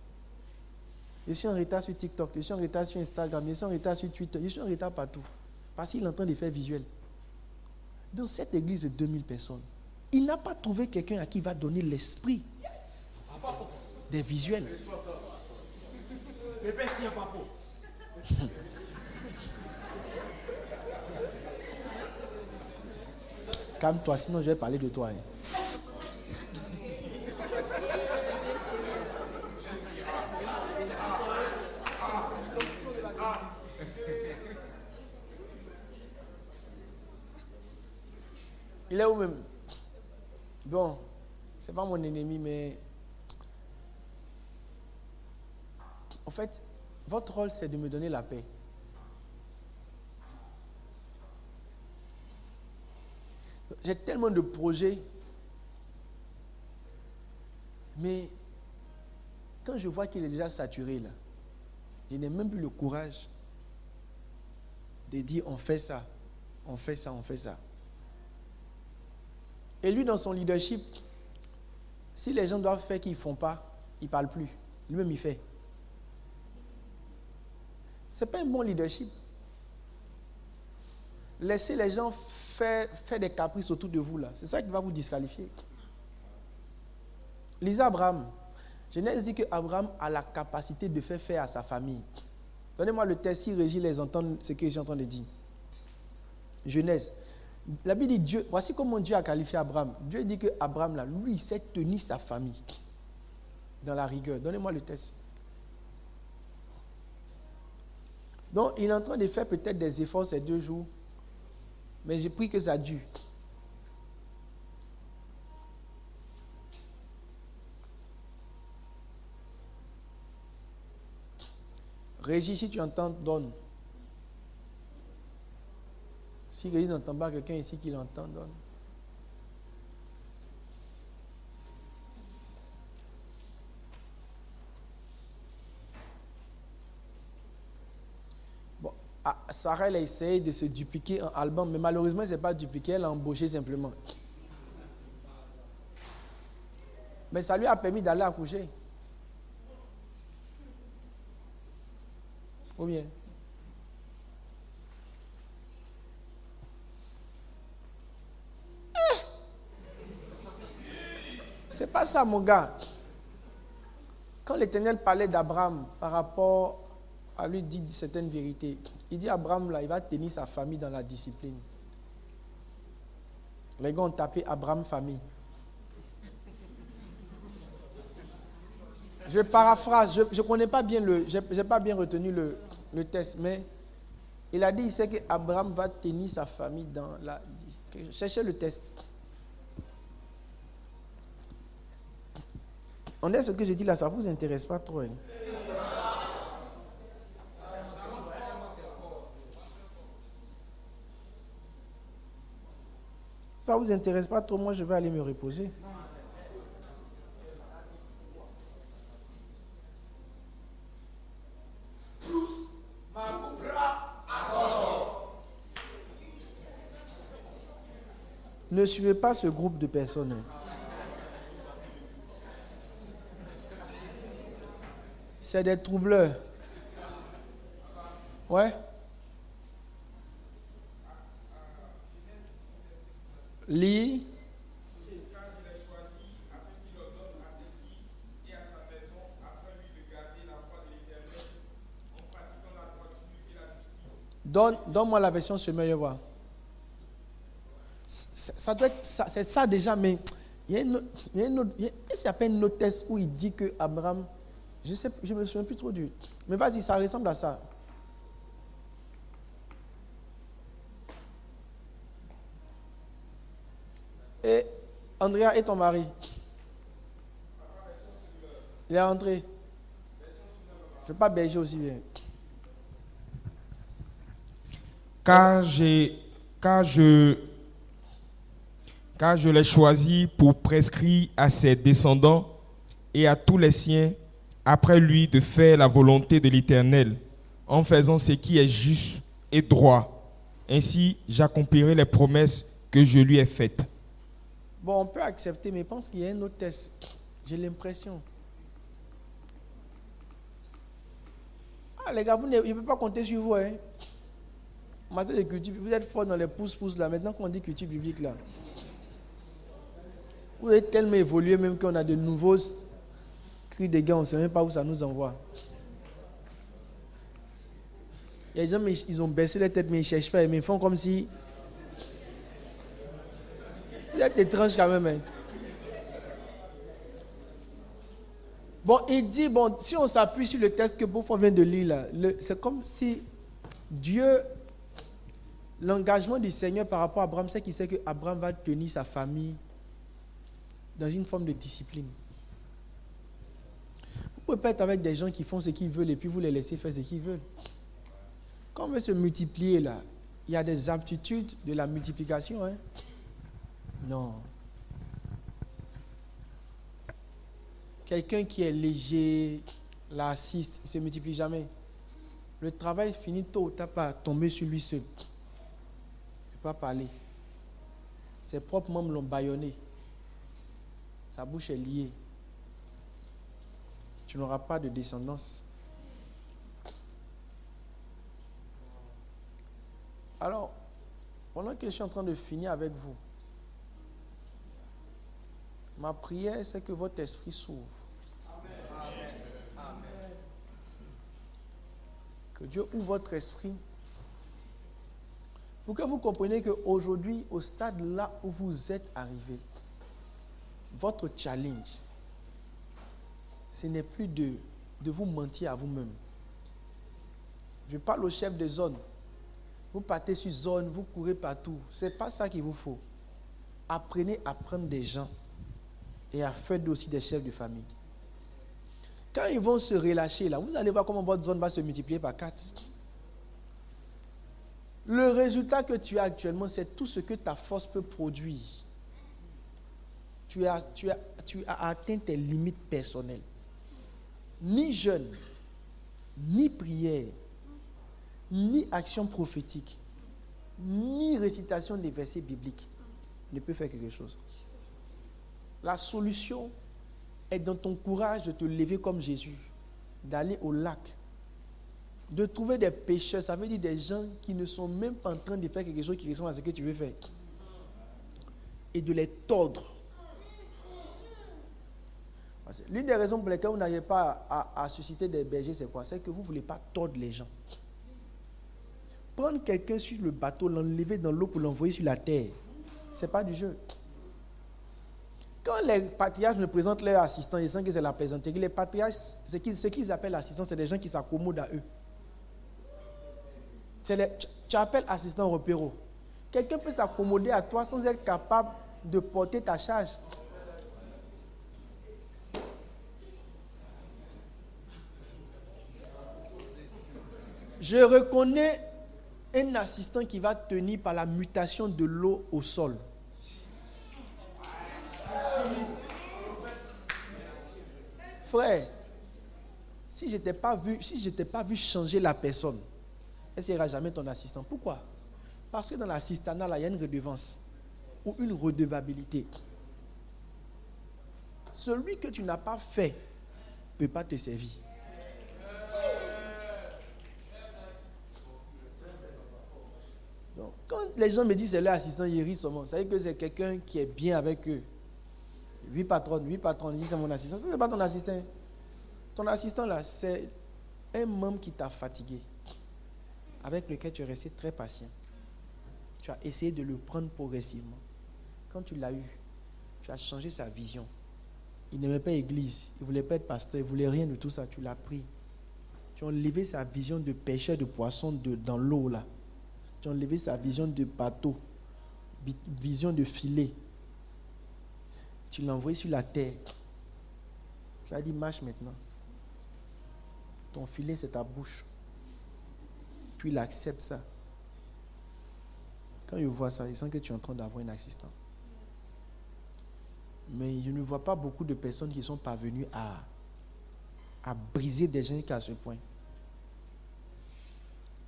Je suis en retard sur TikTok, je suis en retard sur Instagram, je suis en retard sur Twitter, je suis en retard partout. Parce qu'il est en train de faire visuel. Dans cette église de 2000 personnes, il n'a pas trouvé quelqu'un à qui il va donner l'esprit des visuels. Calme-toi, sinon je vais parler de toi. Hein. Il est où même? Bon, c'est pas mon ennemi, mais en fait, votre rôle, c'est de me donner la paix. J'ai tellement de projets, mais quand je vois qu'il est déjà saturé, là, je n'ai même plus le courage de dire on fait ça, on fait ça, on fait ça. Et lui, dans son leadership, si les gens doivent faire qu'ils ne font pas, il ne parle plus. Lui-même, il fait. Ce n'est pas un bon leadership. Laissez les gens faire des caprices autour de vous, là. C'est ça qui va vous disqualifier. Lisez Abraham. Genèse dit qu'Abraham a la capacité de faire à sa famille. Donnez-moi le texte si Régis les entend, ce que j'ai en train de dire. Genèse. La Bible dit Dieu, voici comment Dieu a qualifié Abraham. Dieu dit que Abraham, là, lui, il s'est tenu sa famille dans la rigueur. Donnez-moi le texte. Donc, il est en train de faire peut-être des efforts ces 2 jours, mais j'ai pris que ça dure. Régis, si tu entends, donne. Si Régis n'entend pas, quelqu'un ici qui l'entend, donne. Bon, Sarah, elle a essayé de se dupliquer en album, mais malheureusement, ce n'est pas dupliqué, elle a embauché simplement. Mais ça lui a permis d'aller accoucher. Ou bien? C'est pas ça, mon gars. Quand l'Éternel parlait d'Abraham par rapport à lui dire certaines vérités, il dit Abraham, là, il va tenir sa famille dans la discipline. Les gars ont tapé Abraham famille. Je paraphrase, je ne connais pas bien j'ai pas bien retenu le texte, mais il a dit, il sait qu'Abraham va tenir sa famille dans la... Cherchez le texte. On est ce que je dis là, ça ne vous intéresse pas trop. Hein? Ça ne vous intéresse pas trop, moi je vais aller me reposer. Ne suivez pas ce groupe de personnes. C'est des troubleurs. Ouais. Lis. Donne-moi la version Semeur voir. Ça doit être ça, c'est ça déjà, mais il y a une autre, est-ce qu'il n'y a pas une autre texte où il dit que Abraham, je me souviens plus trop du. Mais vas-y, ça ressemble à ça. Et Andrea et ton mari. Il est rentré. Je ne vais pas berger aussi bien. Car je l'ai choisi pour prescrire à ses descendants et à tous les siens après lui de faire la volonté de l'Éternel, en faisant ce qui est juste et droit. Ainsi, j'accomplirai les promesses que je lui ai faites. Bon, on peut accepter, mais je pense qu'il y a un autre test. J'ai l'impression. Ah, les gars, je ne peux pas compter sur vous. Hein. En matière de culture, vous êtes fort dans les pouces-pouces là. Maintenant qu'on dit culture biblique là. Vous êtes tellement évolué même qu'on a de nouveaux cris de guerre. On ne sait même pas où ça nous envoie. Il y a des gens, mais ils ont baissé la tête, mais ils ne cherchent pas. Mais ils font comme si... Vous êtes étrange quand même. Hein. Bon, il dit, bon, si on s'appuie sur le texte que Beaufort vient de lire là, c'est comme si Dieu... L'engagement du Seigneur par rapport à Abraham, c'est qu'il sait qu'Abraham va tenir sa famille dans une forme de discipline. Vous ne pouvez pas être avec des gens qui font ce qu'ils veulent et puis vous les laissez faire ce qu'ils veulent. Quand on veut se multiplier là, il y a des aptitudes de la multiplication. Hein? Non. Quelqu'un qui est léger, lassiste, il ne se multiplie jamais. Le travail finit tôt ou tard par tomber sur lui seul. Pas parler. Ses propres membres l'ont bâillonné. Sa bouche est liée. Tu n'auras pas de descendance. Alors, pendant que je suis en train de finir avec vous, ma prière, c'est que votre esprit s'ouvre. Amen. Que Dieu ouvre votre esprit. Pour que vous compreniez qu'aujourd'hui, au stade là où vous êtes arrivé, votre challenge, ce n'est plus de vous mentir à vous-même. Je parle au chef de zone. Vous partez sur zone, vous courez partout. Ce n'est pas ça qu'il vous faut. Apprenez à prendre des gens et à faire aussi des chefs de famille. Quand ils vont se relâcher là, vous allez voir comment votre zone va se multiplier par 4. Le résultat que tu as actuellement, c'est tout ce que ta force peut produire. Tu as atteint tes limites personnelles. Ni jeûne, ni prière, ni action prophétique, ni récitation des versets bibliques ne peut faire quelque chose. La solution est dans ton courage de te lever comme Jésus, d'aller au lac, de trouver des pécheurs, ça veut dire des gens qui ne sont même pas en train de faire quelque chose qui ressemble à ce que tu veux faire. Et de les tordre. L'une des raisons pour lesquelles vous n'arrivez pas à susciter des bergers, c'est quoi? C'est que vous ne voulez pas tordre les gens. Prendre quelqu'un sur le bateau, l'enlever dans l'eau pour l'envoyer sur la terre, ce n'est pas du jeu. Quand les patriarches me présentent leurs assistants, ils sentent que c'est la plaisanterie. Les patriarches, ce qu'ils appellent assistants, c'est des gens qui s'accommodent à eux. Tu appelles assistant au repéro. Quelqu'un peut s'accommoder à toi sans être capable de porter ta charge. Je reconnais un assistant qui va tenir par la mutation de l'eau au sol. Frère, si je t'ai pas vu changer la personne, elle ne sera jamais ton assistant. Pourquoi? Parce que dans l'assistanat, là, il y a une redevance. ou une redevabilité. Celui que tu n'as pas fait ne peut pas te servir. Donc, quand les gens me disent c'est leur assistant, ils rient seulement. Ça veut dire que c'est quelqu'un qui est bien avec eux. Oui, patronne, ils disent c'est mon assistant. Ça, c'est pas ton assistant. Ton assistant, là, c'est un membre qui t'a fatigué, avec lequel tu es resté très patient. Tu as essayé de le prendre progressivement. Quand tu l'as eu, tu as changé sa vision. Il n'aimait pas l'église, il ne voulait pas être pasteur, il ne voulait rien de tout ça. Tu l'as pris. Tu as enlevé sa vision de pêcheur de poissons dans l'eau, là. Tu as enlevé sa vision de bateau, vision de filet. Tu l'as envoyé sur la terre. Tu as dit, marche maintenant. Ton filet, c'est ta bouche. Puis il accepte ça. Quand il voit ça, il sent que tu es en train d'avoir un assistant. Mais je ne vois pas beaucoup de personnes qui sont parvenues à briser des gens qu'à ce point.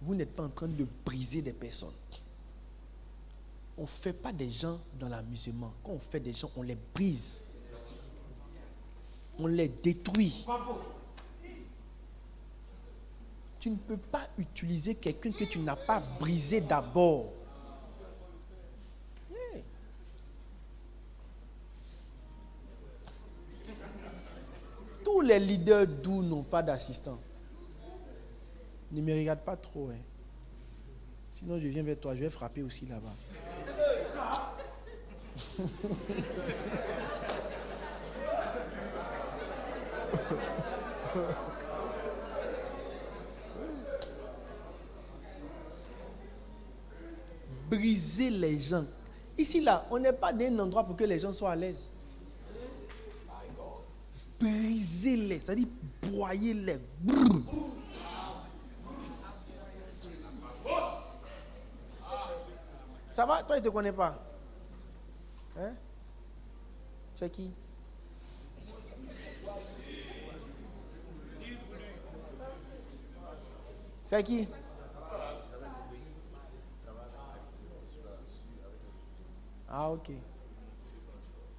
Vous n'êtes pas en train de briser des personnes. On ne fait pas des gens dans l'amusement. Quand on fait des gens, on les brise. On les détruit. Tu ne peux pas utiliser quelqu'un que tu n'as pas brisé d'abord. Yeah. Tous les leaders doux n'ont pas d'assistant. Ne me regarde pas trop. Hein. Sinon, je viens vers toi. Je vais frapper aussi là-bas. Briser les gens. Ici, là, on n'est pas dans un endroit pour que les gens soient à l'aise. Briser-les, c'est-à-dire broyer-les. Ça va? Toi, il ne te connaît pas. Hein? Tu es qui? C'est qui? Ah, ok.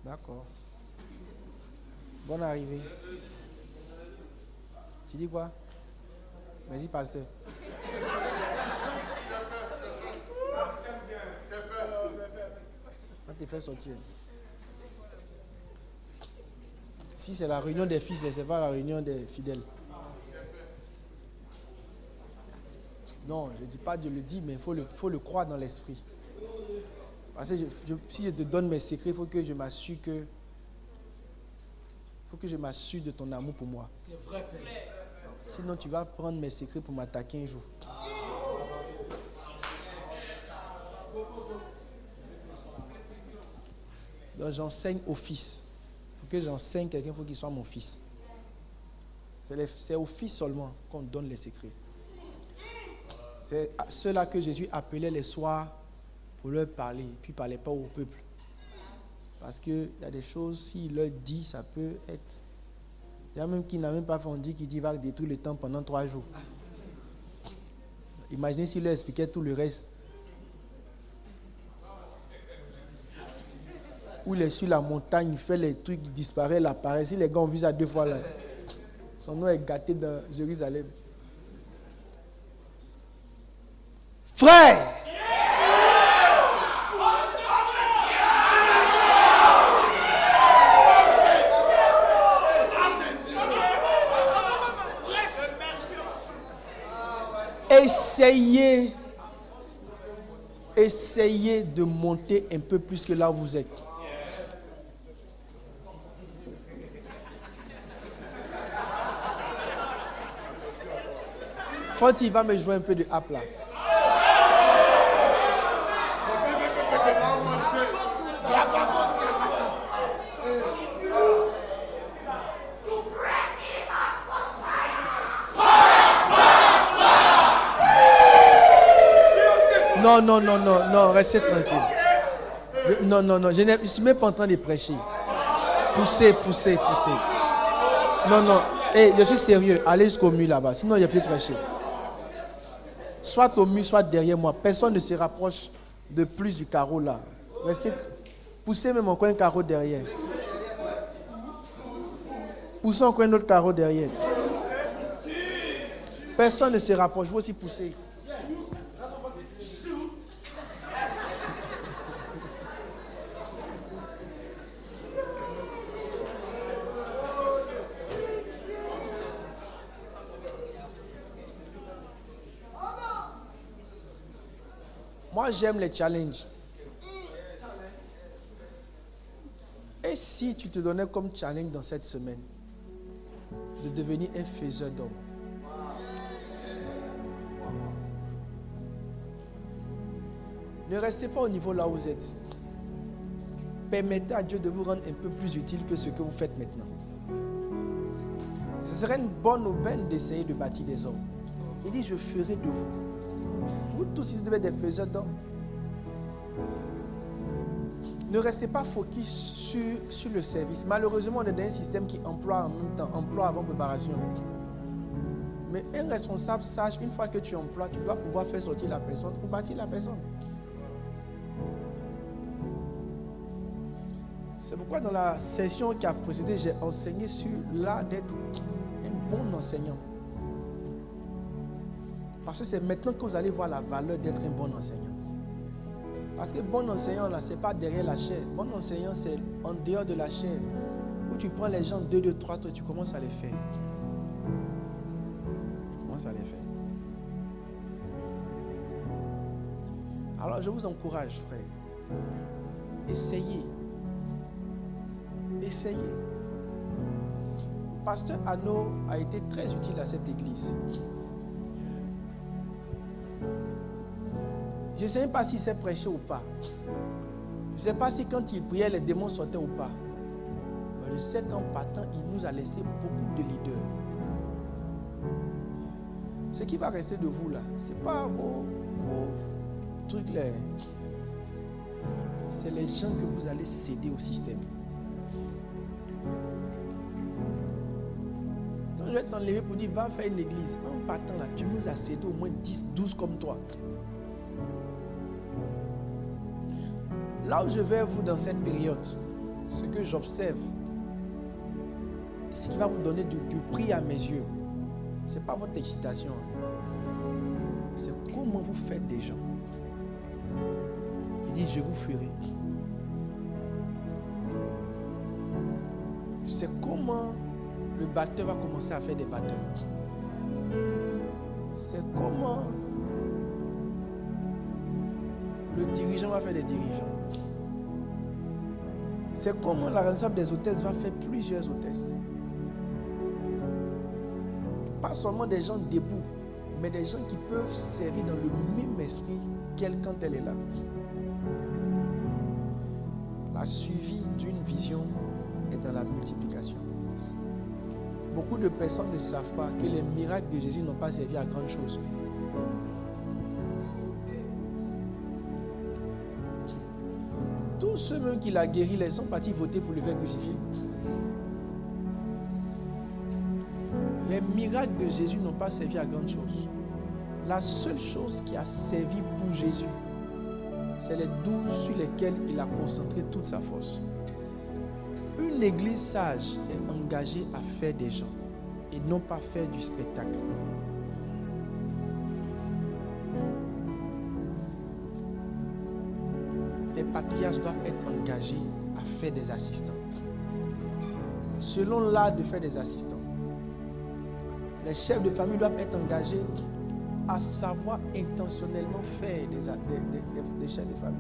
D'accord. Bonne arrivée. Tu dis quoi? Vas-y, pasteur. On te fait sortir. Si c'est la réunion des fils, c'est pas la réunion des fidèles. Non, je ne dis pas, je le dis, mais il faut le croire dans l'esprit. Parce que si je te donne mes secrets, il faut que je m'assure de ton amour pour moi. C'est vrai, Père. Sinon, tu vas prendre mes secrets pour m'attaquer un jour. Donc, j'enseigne au fils. Pour que j'enseigne quelqu'un, il faut qu'il soit mon fils. C'est au fils seulement qu'on donne les secrets. C'est à ceux-là que Jésus appelait les soirs pour leur parler, puis il ne parlait pas au peuple. Parce qu'il y a des choses, s'il leur dit, ça peut être... Il y a même qui n'a même pas fait, on dit qu'il va détruire le temple pendant 3 jours. Imaginez s'il leur expliquait tout le reste. Où il est sur la montagne, il fait les trucs, il disparaît, il apparaît. Si les gars ont vu ça 2 fois là, son nom est gâté dans Jérusalem. Frère! Essayez de monter un peu plus que là où vous êtes. Foti, il va me jouer un peu de hap là. Non, restez tranquille. Non, je ne suis même pas en train de prêcher. Poussez. Non, je suis sérieux. Allez jusqu'au mur là-bas, sinon il n'y a plus de prêcher. Soit au mur, soit derrière moi. Personne ne se rapproche de plus du carreau là. Restez Poussez même encore un carreau derrière. Poussez encore un autre carreau derrière. Personne ne se rapproche. Vous aussi poussez. Moi, j'aime les challenges. Et si tu te donnais comme challenge dans cette semaine de devenir un faiseur d'hommes? Ne restez pas au niveau là où vous êtes. Permettez à Dieu de vous rendre un peu plus utile que ce que vous faites maintenant. Ce serait une bonne aubaine d'essayer de bâtir des hommes. Il dit, je ferai de vous. Vous tous, vous devez être des faiseurs d'hommes. Ne restez pas focus sur le service. Malheureusement, on est dans un système qui emploie en même temps, emploi avant préparation. Mais un responsable sage, une fois que tu emploies, tu dois pouvoir faire sortir la personne pour bâtir la personne. C'est pourquoi dans la session qui a précédé, j'ai enseigné sur l'art d'être un bon enseignant. Parce que c'est maintenant que vous allez voir la valeur d'être un bon enseignant. Parce que bon enseignant, là, ce n'est pas derrière la chair. Bon enseignant, c'est en dehors de la chair. Où tu prends les gens 2, 2, 3, toi, tu commences à les faire. Tu commences à les faire. Alors, je vous encourage, frère. Essayez. Essayez. Pasteur Anno a été très utile à cette église. Je ne sais même pas s'il s'est prêché ou pas. Je ne sais pas si quand il priait, les démons sortaient ou pas. Mais je sais qu'en partant, il nous a laissé beaucoup de leaders. Ce qui va rester de vous là, ce n'est pas vos trucs là. C'est les gens que vous allez céder au système. Quand je vais t'enlever pour dire, va faire une église. En partant là, tu nous as cédé au moins 10, 12 comme toi. Là où je vais vous dans cette période, ce que j'observe, ce qui va vous donner du prix à mes yeux, ce n'est pas votre excitation. C'est comment vous faites des gens. Il dit, je vous ferai. C'est comment le batteur va commencer à faire des batteurs. C'est comment le dirigeant va faire des dirigeants. C'est comment la responsable des hôtesses va faire plusieurs hôtesses. Pas seulement des gens debout, mais des gens qui peuvent servir dans le même esprit qu'elle quand elle est là. La suivi d'une vision est dans la multiplication. Beaucoup de personnes ne savent pas que les miracles de Jésus n'ont pas servi à grande chose. Tous ceux même qui l'a guéri, ils sont partis voter pour le faire crucifier. Les miracles de Jésus n'ont pas servi à grande chose. La seule chose qui a servi pour Jésus, c'est les 12 sur lesquels il a concentré toute sa force. Une église sage est engagée à faire des gens et non pas faire du spectacle. Les patriarches doivent être engagés à faire des assistants. Selon l'art de faire des assistants. Les chefs de famille doivent être engagés à savoir intentionnellement faire des chefs de famille.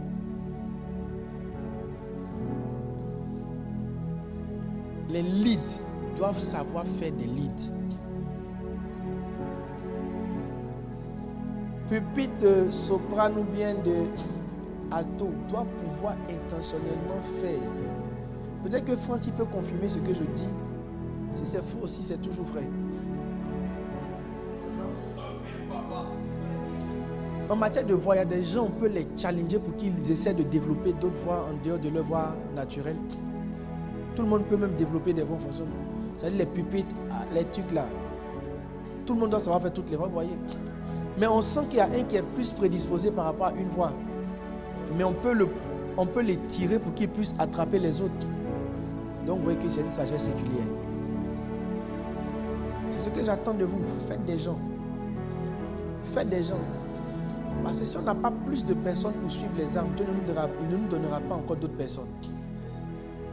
Les leads doivent savoir faire des leads. Pupitre de soprano ou bien de alto doit pouvoir intentionnellement faire. Peut-être que Franti peut confirmer ce que je dis. Si c'est faux aussi, c'est toujours vrai. En matière de voix, il y a des gens, on peut les challenger pour qu'ils essaient de développer d'autres voix en dehors de leur voix naturelle. Tout le monde peut même développer des voix en fonction. C'est-à-dire les pupitres, les trucs là. Tout le monde doit savoir faire toutes les voix, vous voyez. Mais on sent qu'il y a un qui est plus prédisposé par rapport à une voix. Mais on peut on peut les tirer pour qu'ils puissent attraper les autres. Donc vous voyez que c'est une sagesse séculière. C'est ce que j'attends de vous. Faites des gens. Faites des gens. Parce que si on n'a pas plus de personnes pour suivre les âmes, Dieu ne nous donnera pas encore d'autres personnes.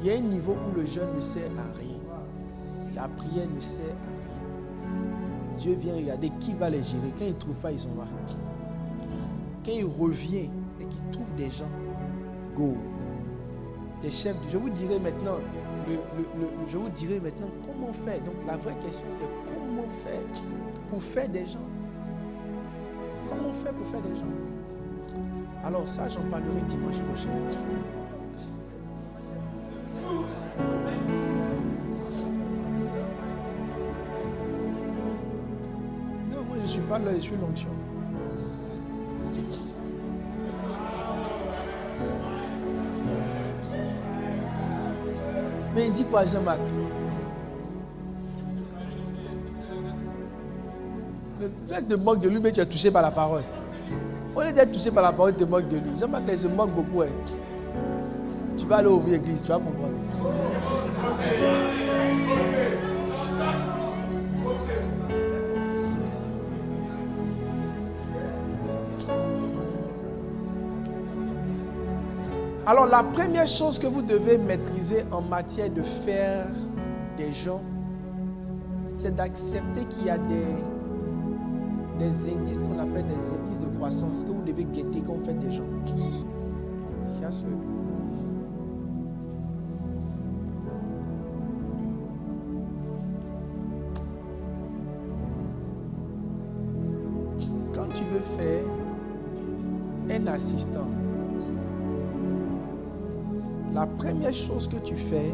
Il y a un niveau où le jeûne ne sert à rien. La prière ne sert à rien. Dieu vient regarder qui va les gérer. Quand il ne trouve pas, ils s'en vont. Quand il revient et qu'il trouve des gens, go. Des chefs. Je vous dirai maintenant, comment faire. Donc la vraie question c'est comment faire pour faire des gens. Comment faire pour faire des gens? Alors ça, j'en parlerai dimanche prochain. Non, moi je ne suis pas là, je suis l'onction. Mais il dit quoi, Jean-Marc? Tu te moques de lui, mais tu es touché par la parole. On est d'être touché par la parole, tu te moques de lui. Jean-Marc, il se moque beaucoup. Hein. Tu vas aller ouvrir l'église, tu vas comprendre. Alors, la première chose que vous devez maîtriser en matière de faire des gens, c'est d'accepter qu'il y a des indices qu'on appelle des indices de croissance que vous devez guetter quand vous faites des gens. Quand tu veux faire un assistant, la première chose que tu fais,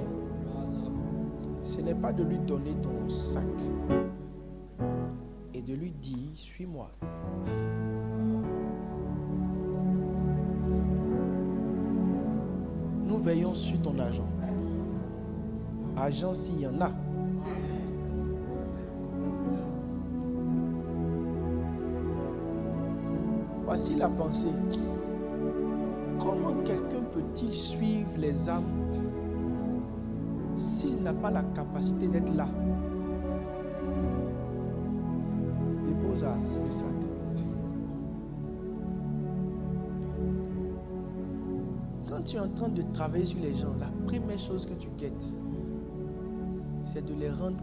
ce n'est pas de lui donner ton sac et de lui dire, suis-moi. Nous veillons sur ton argent. Argent s'il y en a. Voici la pensée. Comment quelqu'un peut-il suivre les âmes s'il n'a pas la capacité d'être là? Dépose le sac. Quand tu es en train de travailler sur les gens, la première chose que tu guettes, c'est de les rendre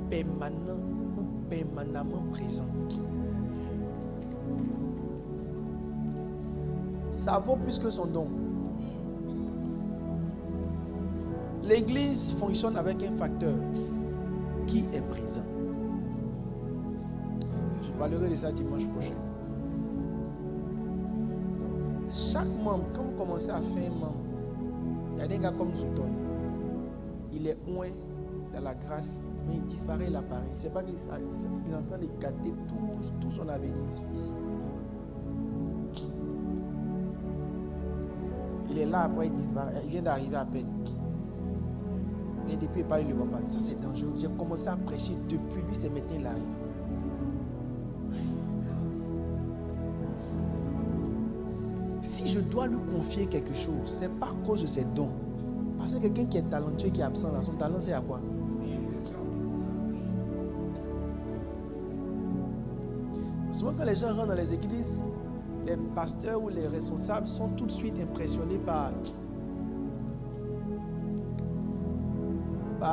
permanents ou permanemment présents. Ça vaut plus que son don. L'église fonctionne avec un facteur qui est présent. Je parlerai de ça dimanche prochain. Chaque membre, quand vous commencez à faire un membre, il y a des gars comme Zouton. Il est loin dans la grâce, mais il disparaît l'appareil. C'est pas qu'il est en train de gâter tout son avenir ici. Il est là, après il disparaît. Il vient d'arriver à peine. Et depuis, il ne le voit pas. Ça, c'est dangereux. J'ai commencé à prêcher depuis lui, c'est maintenant il arrive. Si je dois lui confier quelque chose, c'est pas à cause de ses dons. Parce que quelqu'un qui est talentueux, qui est absent, là, son talent, c'est à quoi? Souvent, quand les gens rentrent dans les églises, les pasteurs ou les responsables sont tout de suite impressionnés par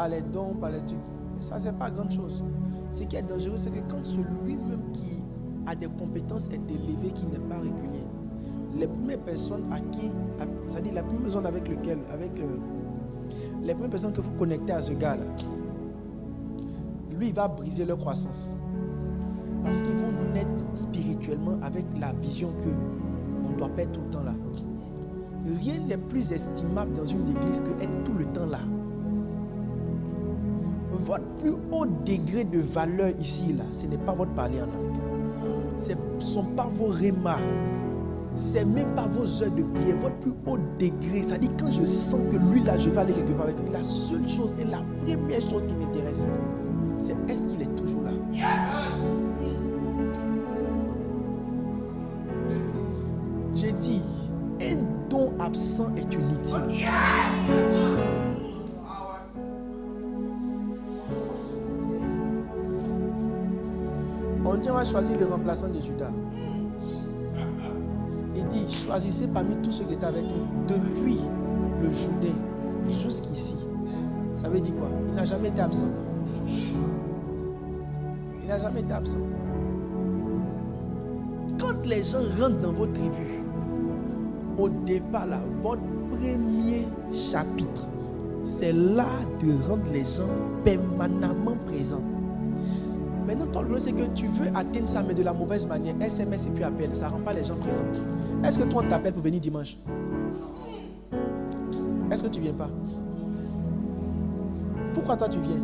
les dons, par les trucs. Et ça, c'est pas grande chose. Ce qui est dangereux, c'est que quand celui-même qui a des compétences est élevé, qui n'est pas régulier, les premières personnes à qui, c'est-à-dire la première personne avec lequel, les premières personnes que vous connectez à ce gars-là, lui, il va briser leur croissance. Parce qu'ils vont naître spirituellement avec la vision qu'on ne doit pas être tout le temps là. Rien n'est plus estimable dans une église que être tout le temps là. Votre plus haut degré de valeur ici, là, ce n'est pas votre parler en langue. Ce ne sont pas vos rémas. Ce n'est même pas vos heures de prière. Votre plus haut degré, c'est-à-dire quand je sens que lui, là, je vais aller quelque part avec lui, la seule chose et la première chose qui m'intéresse, c'est est-ce qu'il est toujours là? Yes! J'ai dit, un don absent est inutile. On dit on va choisir le remplaçant de Judas. Il dit, choisissez parmi tous ceux qui étaient avec nous, depuis le Jourdain jusqu'ici. Ça veut dire quoi? Il n'a jamais été absent. Il n'a jamais été absent. Quand les gens rentrent dans vos tribus, au départ, là, votre premier chapitre, c'est là de rendre les gens permanemment présents. Maintenant, ton problème, c'est que tu veux atteindre ça, mais de la mauvaise manière. SMS et puis appel, ça ne rend pas les gens présents. Est-ce que toi, on t'appelle pour venir dimanche? Est-ce que tu ne viens pas? Pourquoi toi, tu viens?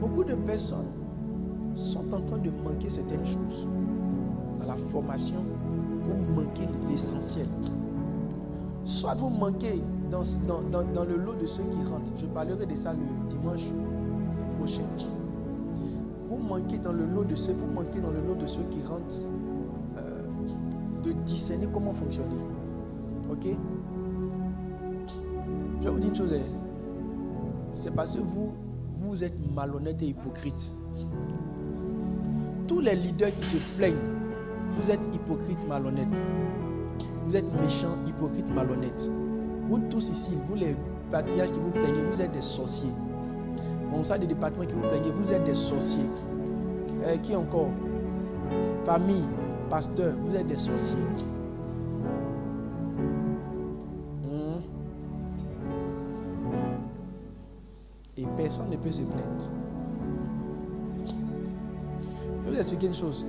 Beaucoup de personnes sont en train de manquer certaines choses. Dans la formation, vous manquez l'essentiel. Soit vous manquez dans le lot de ceux qui rentrent. Je parlerai de ça le dimanche prochain. Vous manquez dans le lot de ceux qui rentrent de discerner comment fonctionner. Ok? Je vais vous dire une chose. C'est parce que vous êtes malhonnête et hypocrite. Tous les leaders qui se plaignent, vous êtes hypocrites, malhonnêtes. Vous êtes méchants, hypocrites, malhonnêtes. Vous tous ici, vous les patriarches qui vous plaignez, vous êtes des sorciers. Bon, ça, des départements qui vous plaignez, vous êtes des sorciers. Qui encore? Famille, pasteur, vous êtes des sorciers. Et personne ne peut se plaindre. Je vais vous expliquer une chose.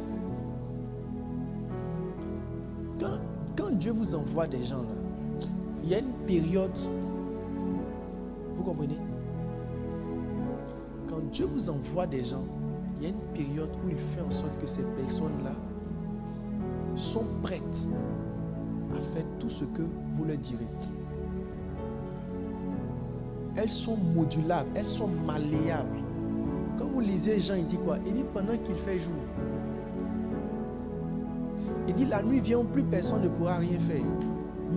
Quand Dieu vous envoie des gens là, il y a une période, vous comprenez? Quand Dieu vous envoie des gens, il y a une période où il fait en sorte que ces personnes-là sont prêtes à faire tout ce que vous leur direz. Elles sont modulables, elles sont malléables. Quand vous lisez Jean, il dit quoi? Il dit pendant qu'il fait jour. Il dit la nuit vient où plus personne ne pourra rien faire.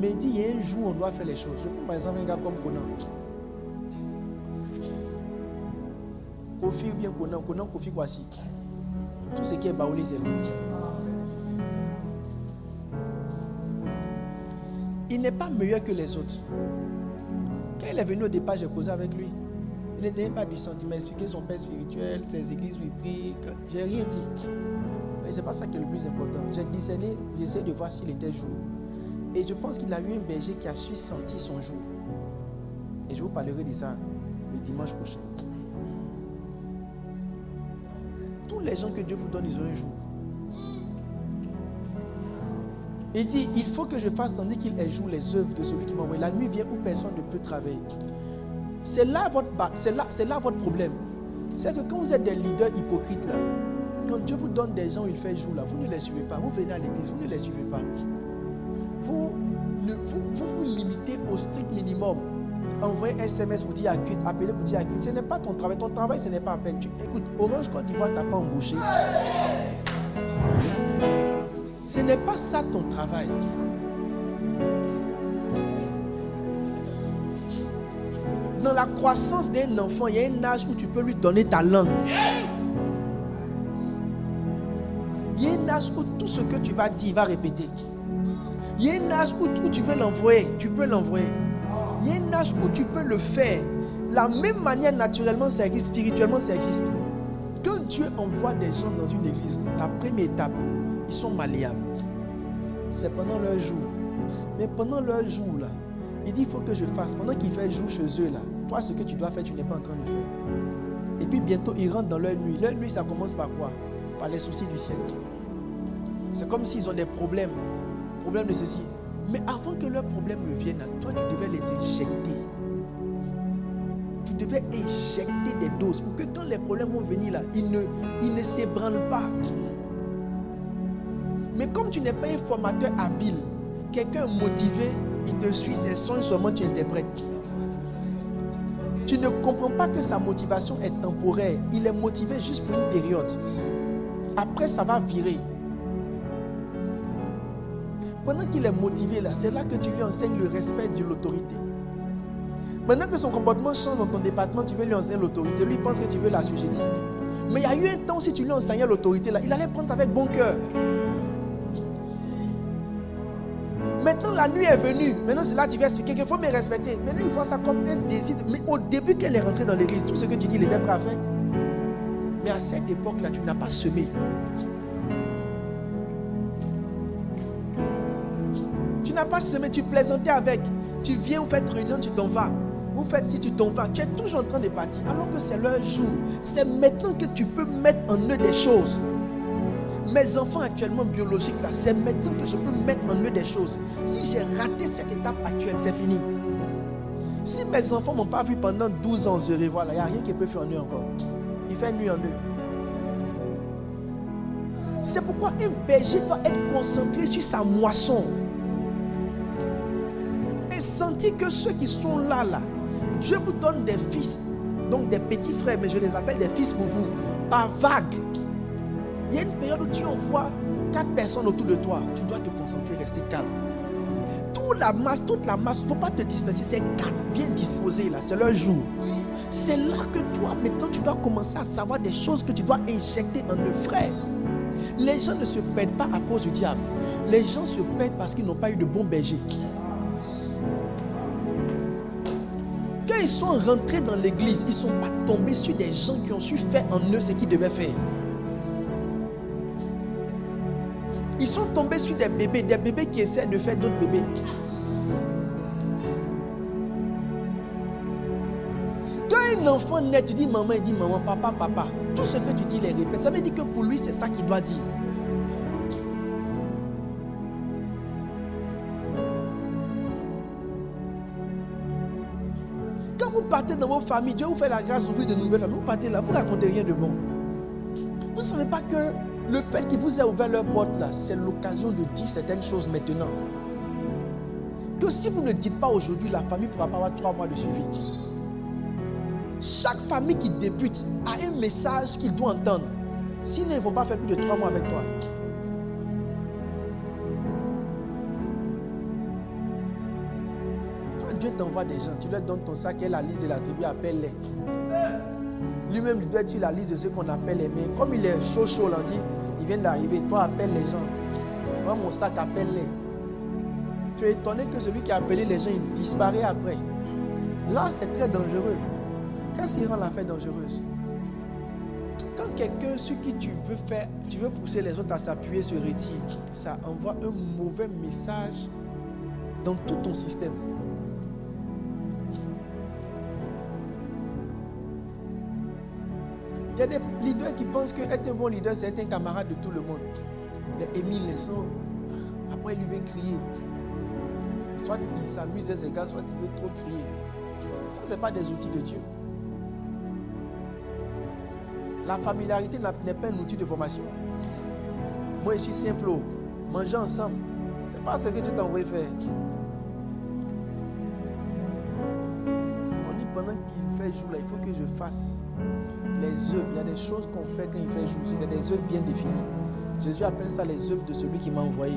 Mais il dit il y a un jour où on doit faire les choses. Je prends par exemple un gars comme Conan. Kofi ou bien Conan, Kofi Kwasi. Tout ce qui est baoulé, c'est lui. Il n'est pas meilleur que les autres. Quand il est venu au départ, j'ai causé avec lui. Il n'était pas du sentiment, il expliquait son père spirituel, ses églises où il prie. J'ai rien dit. Mais ce n'est pas ça qui est le plus important. J'ai discerné, j'essaie de voir s'il était jour. Et je pense qu'il a eu un berger qui a su sentir son jour. Et je vous parlerai de ça le dimanche prochain. Tous les gens que Dieu vous donne, ils ont un jour. Il dit, il faut que je fasse tandis qu'il joue les œuvres de celui qui m'a envoyé. La nuit vient où personne ne peut travailler. C'est là votre problème. C'est que quand vous êtes des leaders hypocrites là, quand Dieu vous donne des gens où il fait jour là, vous ne les suivez pas. Vous venez à l'église, vous ne les suivez pas. Vous vous limitez au strict minimum. Envoyer SMS pour dire accueil, appeler pour dire accueil. Ce n'est pas ton travail. Ton travail, ce n'est pas à peine. Écoute, Orange Côte d'Ivoire t'a pas embauché. Ce n'est pas ça ton travail. Dans la croissance d'un enfant, il y a un âge où tu peux lui donner ta langue. Il y a un âge où tout ce que tu vas dire, il va répéter. Il y a un âge où tu veux l'envoyer, tu peux l'envoyer. Il y a un âge où tu peux le faire. La même manière, naturellement, ça existe, spirituellement, ça existe. Quand Dieu envoie des gens dans une église, la première étape, ils sont malléables. C'est pendant leur jour. Mais pendant leur jour, là, il dit, il faut que je fasse. Pendant qu'il fait jour chez eux, là, toi, ce que tu dois faire, tu n'es pas en train de faire. Et puis bientôt, ils rentrent dans leur nuit. Leur nuit, ça commence par quoi? Par les soucis du ciel. C'est comme s'ils ont des problèmes. Problèmes de ceci. Mais avant que leurs problèmes ne viennent, toi, tu devais les éjecter. Tu devais éjecter des doses pour que quand les problèmes vont venir, là, ils ne s'ébranlent pas. Mais comme tu n'es pas un formateur habile, quelqu'un motivé, Il te suit, ses songes seulement tu interprètes. Tu ne comprends pas que sa motivation est temporaire. Il est motivé juste pour une période. Après, ça va virer. Pendant qu'il est motivé là, c'est là que tu lui enseignes le respect de l'autorité. Maintenant que son comportement change dans ton département, tu veux lui enseigner l'autorité. Lui, il pense que tu veux l'assujettir. Mais il y a eu un temps, si tu lui enseignais l'autorité là, il allait prendre avec bon cœur. Maintenant, la nuit est venue. Maintenant, c'est là que tu vas expliquer qu'il faut me respecter. Mais lui, il voit ça comme un désir. Mais au début qu'elle est rentrée dans l'église, tout ce que tu dis, il était prêt à faire. Mais à cette époque-là, tu n'as pas semé. Tu n'as pas semé, tu plaisantais avec. Tu viens, vous faites réunion, tu t'en vas. Vous faites si tu t'en vas. Tu es toujours en train de partir. Alors que c'est leur jour. C'est maintenant que tu peux mettre en eux des choses. Mes enfants actuellement biologiques là, c'est maintenant que je peux mettre en eux des choses. Si j'ai raté cette étape actuelle, c'est fini. Si mes enfants ne m'ont pas vu pendant 12 ans se revoir, il n'y a rien qui peut faire en eux encore. Il fait nuit en eux. C'est pourquoi un berger doit être concentré sur sa moisson. Et sentir que ceux qui sont là, Dieu vous donne des fils, donc des petits frères, mais je les appelle des fils pour vous, par vague. Il y a une période où tu envoies 4 personnes autour de toi. Tu dois te concentrer, rester calme. Toute la masse, il ne faut pas te disperser. C'est 4 bien disposés là, c'est leur jour. C'est là que toi, maintenant, tu dois commencer à savoir des choses que tu dois injecter en eux, frère. Les gens ne se perdent pas à cause du diable. Les gens se perdent parce qu'ils n'ont pas eu de bons bergers. Quand ils sont rentrés dans l'église, ils ne sont pas tombés sur des gens qui ont su faire en eux ce qu'ils devaient faire. Ils sont tombés sur des bébés qui essaient de faire d'autres bébés. Quand un enfant naît, tu dis maman, il dit maman, papa, papa. Tout ce que tu dis, il les répète. Ça veut dire que pour lui, c'est ça qu'il doit dire. Quand vous partez dans vos familles, Dieu vous fait la grâce d'ouvrir de nouvelles familles. Vous partez là, vous ne racontez rien de bon. Vous ne savez pas que le fait qu'il vous ait ouvert leur porte là, c'est l'occasion de dire certaines choses maintenant. Que si vous ne dites pas aujourd'hui, la famille ne pourra pas avoir 3 mois de suivi. Chaque famille qui débute a un message qu'il doit entendre. Sinon, ils ne vont pas faire plus de 3 mois avec toi. Toi, Dieu t'envoie des gens, tu leur donnes ton sac et la liste de la tribu, appelle-les. Lui-même, il doit être sur la liste de ceux qu'on appelle les mains. Comme il est chaud, là, dit, il vient d'arriver. Toi, appelle les gens. Moi, mon sac, appelle-les. Tu es étonné que celui qui a appelé les gens, il disparaît après. Là, c'est très dangereux. Qu'est-ce qui rend l'affaire dangereuse? Quand quelqu'un sur qui tu veux pousser les autres à s'appuyer se retire, ça envoie un mauvais message dans tout ton système. Il y a des leaders qui pensent qu'être un bon leader, c'est être un camarade de tout le monde. Les Émile, les sons, après il lui veut crier. Soit il s'amuse à ses gars, soit il veut trop crier. Ça, ce n'est pas des outils de Dieu. La familiarité n'est pas un outil de formation. Moi, je suis simple. Manger ensemble, ce n'est pas ce que tu t'as envoyé faire. On dit pendant qu'il fait jour, là, il faut que je fasse les œuvres. Il y a des choses qu'on fait quand il fait jour. C'est des œuvres bien définies. Jésus appelle ça les œuvres de celui qui m'a envoyé.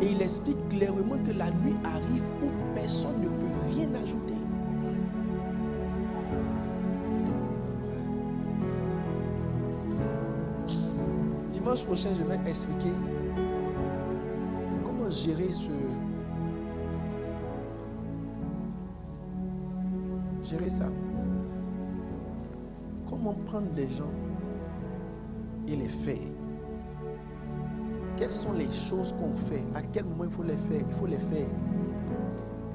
Et il explique clairement que la nuit arrive où personne ne peut rien ajouter. Dimanche prochain, je vais expliquer comment gérer ça. Comment prendre des gens et les faire. Quelles sont les choses qu'on fait? À quel moment il faut les faire? Il faut les faire.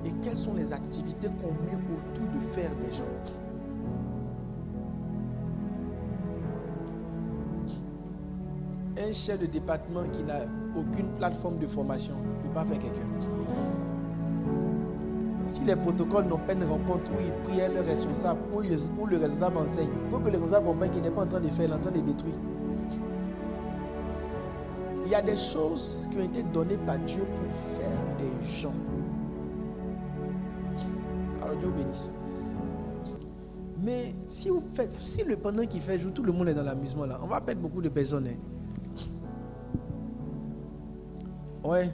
Et quelles sont les activités qu'on met autour de faire des gens? Un chef de département qui n'a aucune plateforme de formation ne peut pas faire quelqu'un. Si les protocoles n'ont pas une rencontre où ils prient le responsable, où le responsable enseigne, il faut que le responsable comprenne qu'il n'est pas en train de faire, il est en train de détruire. Il y a des choses qui ont été données par Dieu pour faire des gens. Alors Dieu bénisse. Mais si vous faites, si le pendant qu'il fait jour, tout le monde est dans l'amusement là, on va perdre beaucoup de personnes. Ouais.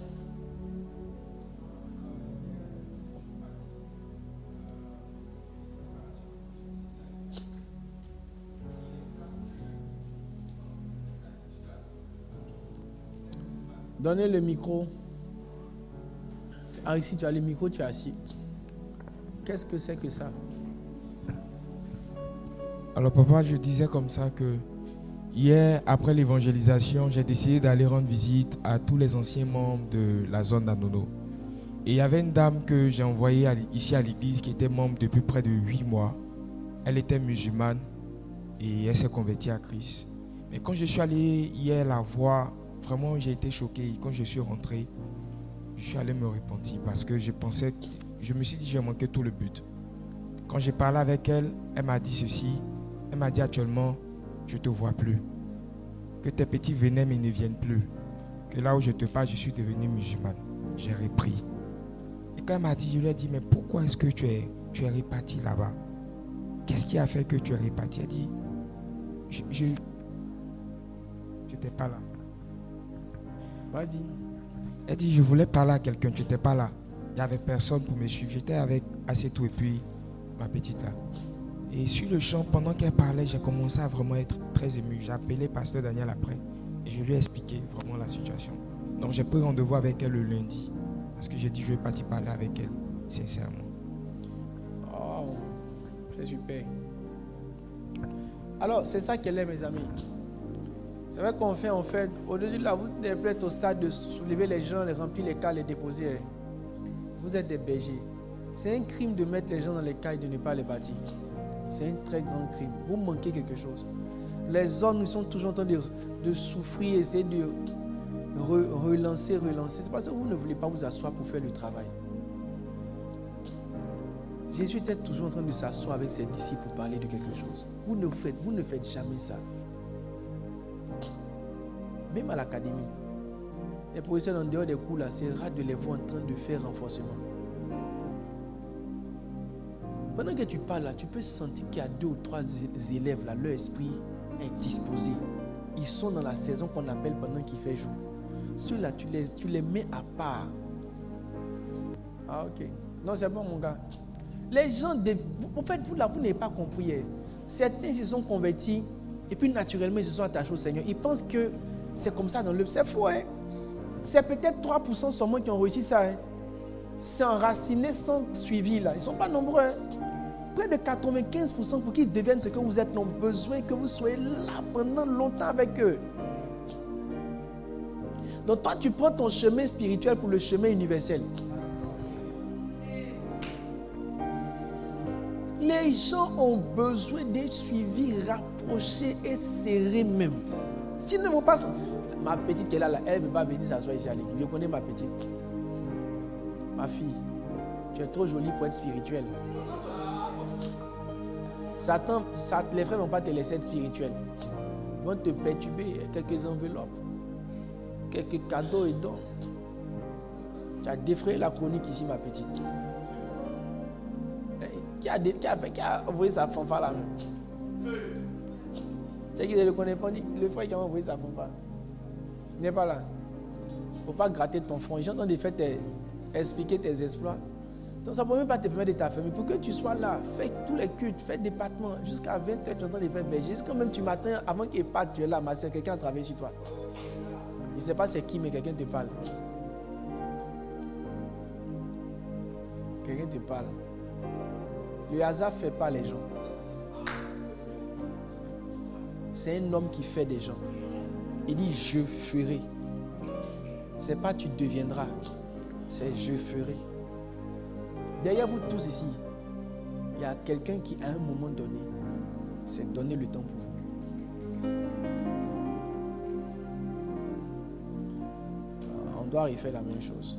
Donnez le micro. Alexis, tu as le micro, tu es assis. Qu'est-ce que c'est que ça? Alors papa, je disais comme ça que hier, après l'évangélisation, j'ai décidé d'aller rendre visite à tous les anciens membres de la zone d'Anono. Et il y avait une dame que j'ai envoyée ici à l'église qui était membre depuis près de 8 mois. Elle était musulmane et elle s'est convertie à Christ. Mais quand je suis allé hier la voir, vraiment j'ai été choqué. Quand je suis rentré, je suis allé me repentir parce que je me suis dit que j'ai manqué tout le but. Quand j'ai parlé avec elle, elle m'a dit ceci. Elle m'a dit actuellement, je ne te vois plus. Que tes petits venaient mais ne viennent plus. Que là où je te parle, je suis devenue musulmane. J'ai repris. Et quand elle m'a dit, je lui ai dit, mais pourquoi est-ce que tu es reparti là-bas? Qu'est-ce qui a fait que tu es reparti? Elle dit, je n'étais pas là. Vas-y. Elle dit, je voulais parler à quelqu'un, tu n'étais pas là. Il n'y avait personne pour me suivre. J'étais avec Assetou et puis ma petite là. Et sur le champ, pendant qu'elle parlait, j'ai commencé à vraiment être très ému. J'ai appelé Pasteur Daniel après et je lui ai expliqué vraiment la situation. Donc j'ai pris rendez-vous avec elle le lundi parce que j'ai dit je vais partir parler avec elle, sincèrement. Oh, c'est super. Alors, c'est ça qu'elle est, mes amis. C'est vrai qu'on fait, au-dessus de là, vous n'êtes pas au stade de soulever les gens, les remplir les cas, les déposer. Vous êtes des bergers. C'est un crime de mettre les gens dans les cas et de ne pas les bâtir. C'est un très grand crime. Vous manquez quelque chose. Les hommes, ils sont toujours en train de souffrir, essayer de relancer. C'est parce que vous ne voulez pas vous asseoir pour faire le travail. Jésus était toujours en train de s'asseoir avec ses disciples pour parler de quelque chose. Vous ne faites jamais ça. Même à l'académie, les professeurs en dehors des cours, là, c'est rare de les voir en train de faire renforcement. Pendant que tu parles là, tu peux sentir qu'il y a 2 ou 3 élèves là, leur esprit est disposé. Ils sont dans la saison qu'on appelle pendant qu'il fait jour. Ceux-là, tu les mets à part. Ah ok. Non, c'est bon mon gars. Les gens, en fait, vous n'avez pas compris. Certains se sont convertis et puis naturellement, ils se sont attachés au Seigneur. Ils pensent que c'est comme ça dans le... C'est faux. C'est peut-être 3% seulement qui ont réussi ça. C'est enraciné sans suivi là. Ils ne sont pas nombreux. Près de 95% pour qu'ils deviennent ce que vous êtes, ont besoin que vous soyez là pendant longtemps avec eux. Donc toi, tu prends ton chemin spirituel pour le chemin universel. Les gens ont besoin d'être suivis, rapprochés et serrés même. S'ils ne vont pas... Ma petite qui est là, elle ne veut pas venir s'asseoir ici à l'église. Je connais ma petite. Ma fille, tu es trop jolie pour être spirituelle. Satan, les frères ne vont pas te laisser être spirituel. Ils vont te perturber. Quelques enveloppes, quelques cadeaux et dons. Tu as défrayé la chronique ici, ma petite. Qui a envoyé sa fanfare là? C'est qui ne le connaît pas? Le frère qui a envoyé sa fanfare. Il n'est pas là. Il ne faut pas gratter ton front. J'entends de faire expliquer tes exploits. Donc ça ne peut même pas te permettre de t'affermir. Pour que tu sois là, fais tous les cultes, fais des départements. Jusqu'à 20h, tu es en train de faire berger. Jusqu'à même tu matin, avant qu'il parte, tu es là, ma soeur, quelqu'un a travaillé sur toi. Je ne sais pas c'est qui, mais quelqu'un te parle. Quelqu'un te parle. Le hasard ne fait pas les gens. C'est un homme qui fait des gens. Il dit je ferai. C'est pas tu deviendras. C'est je ferai. Derrière vous tous ici, il y a quelqu'un qui à un moment donné s'est donné le temps pour vous. On doit refaire la même chose.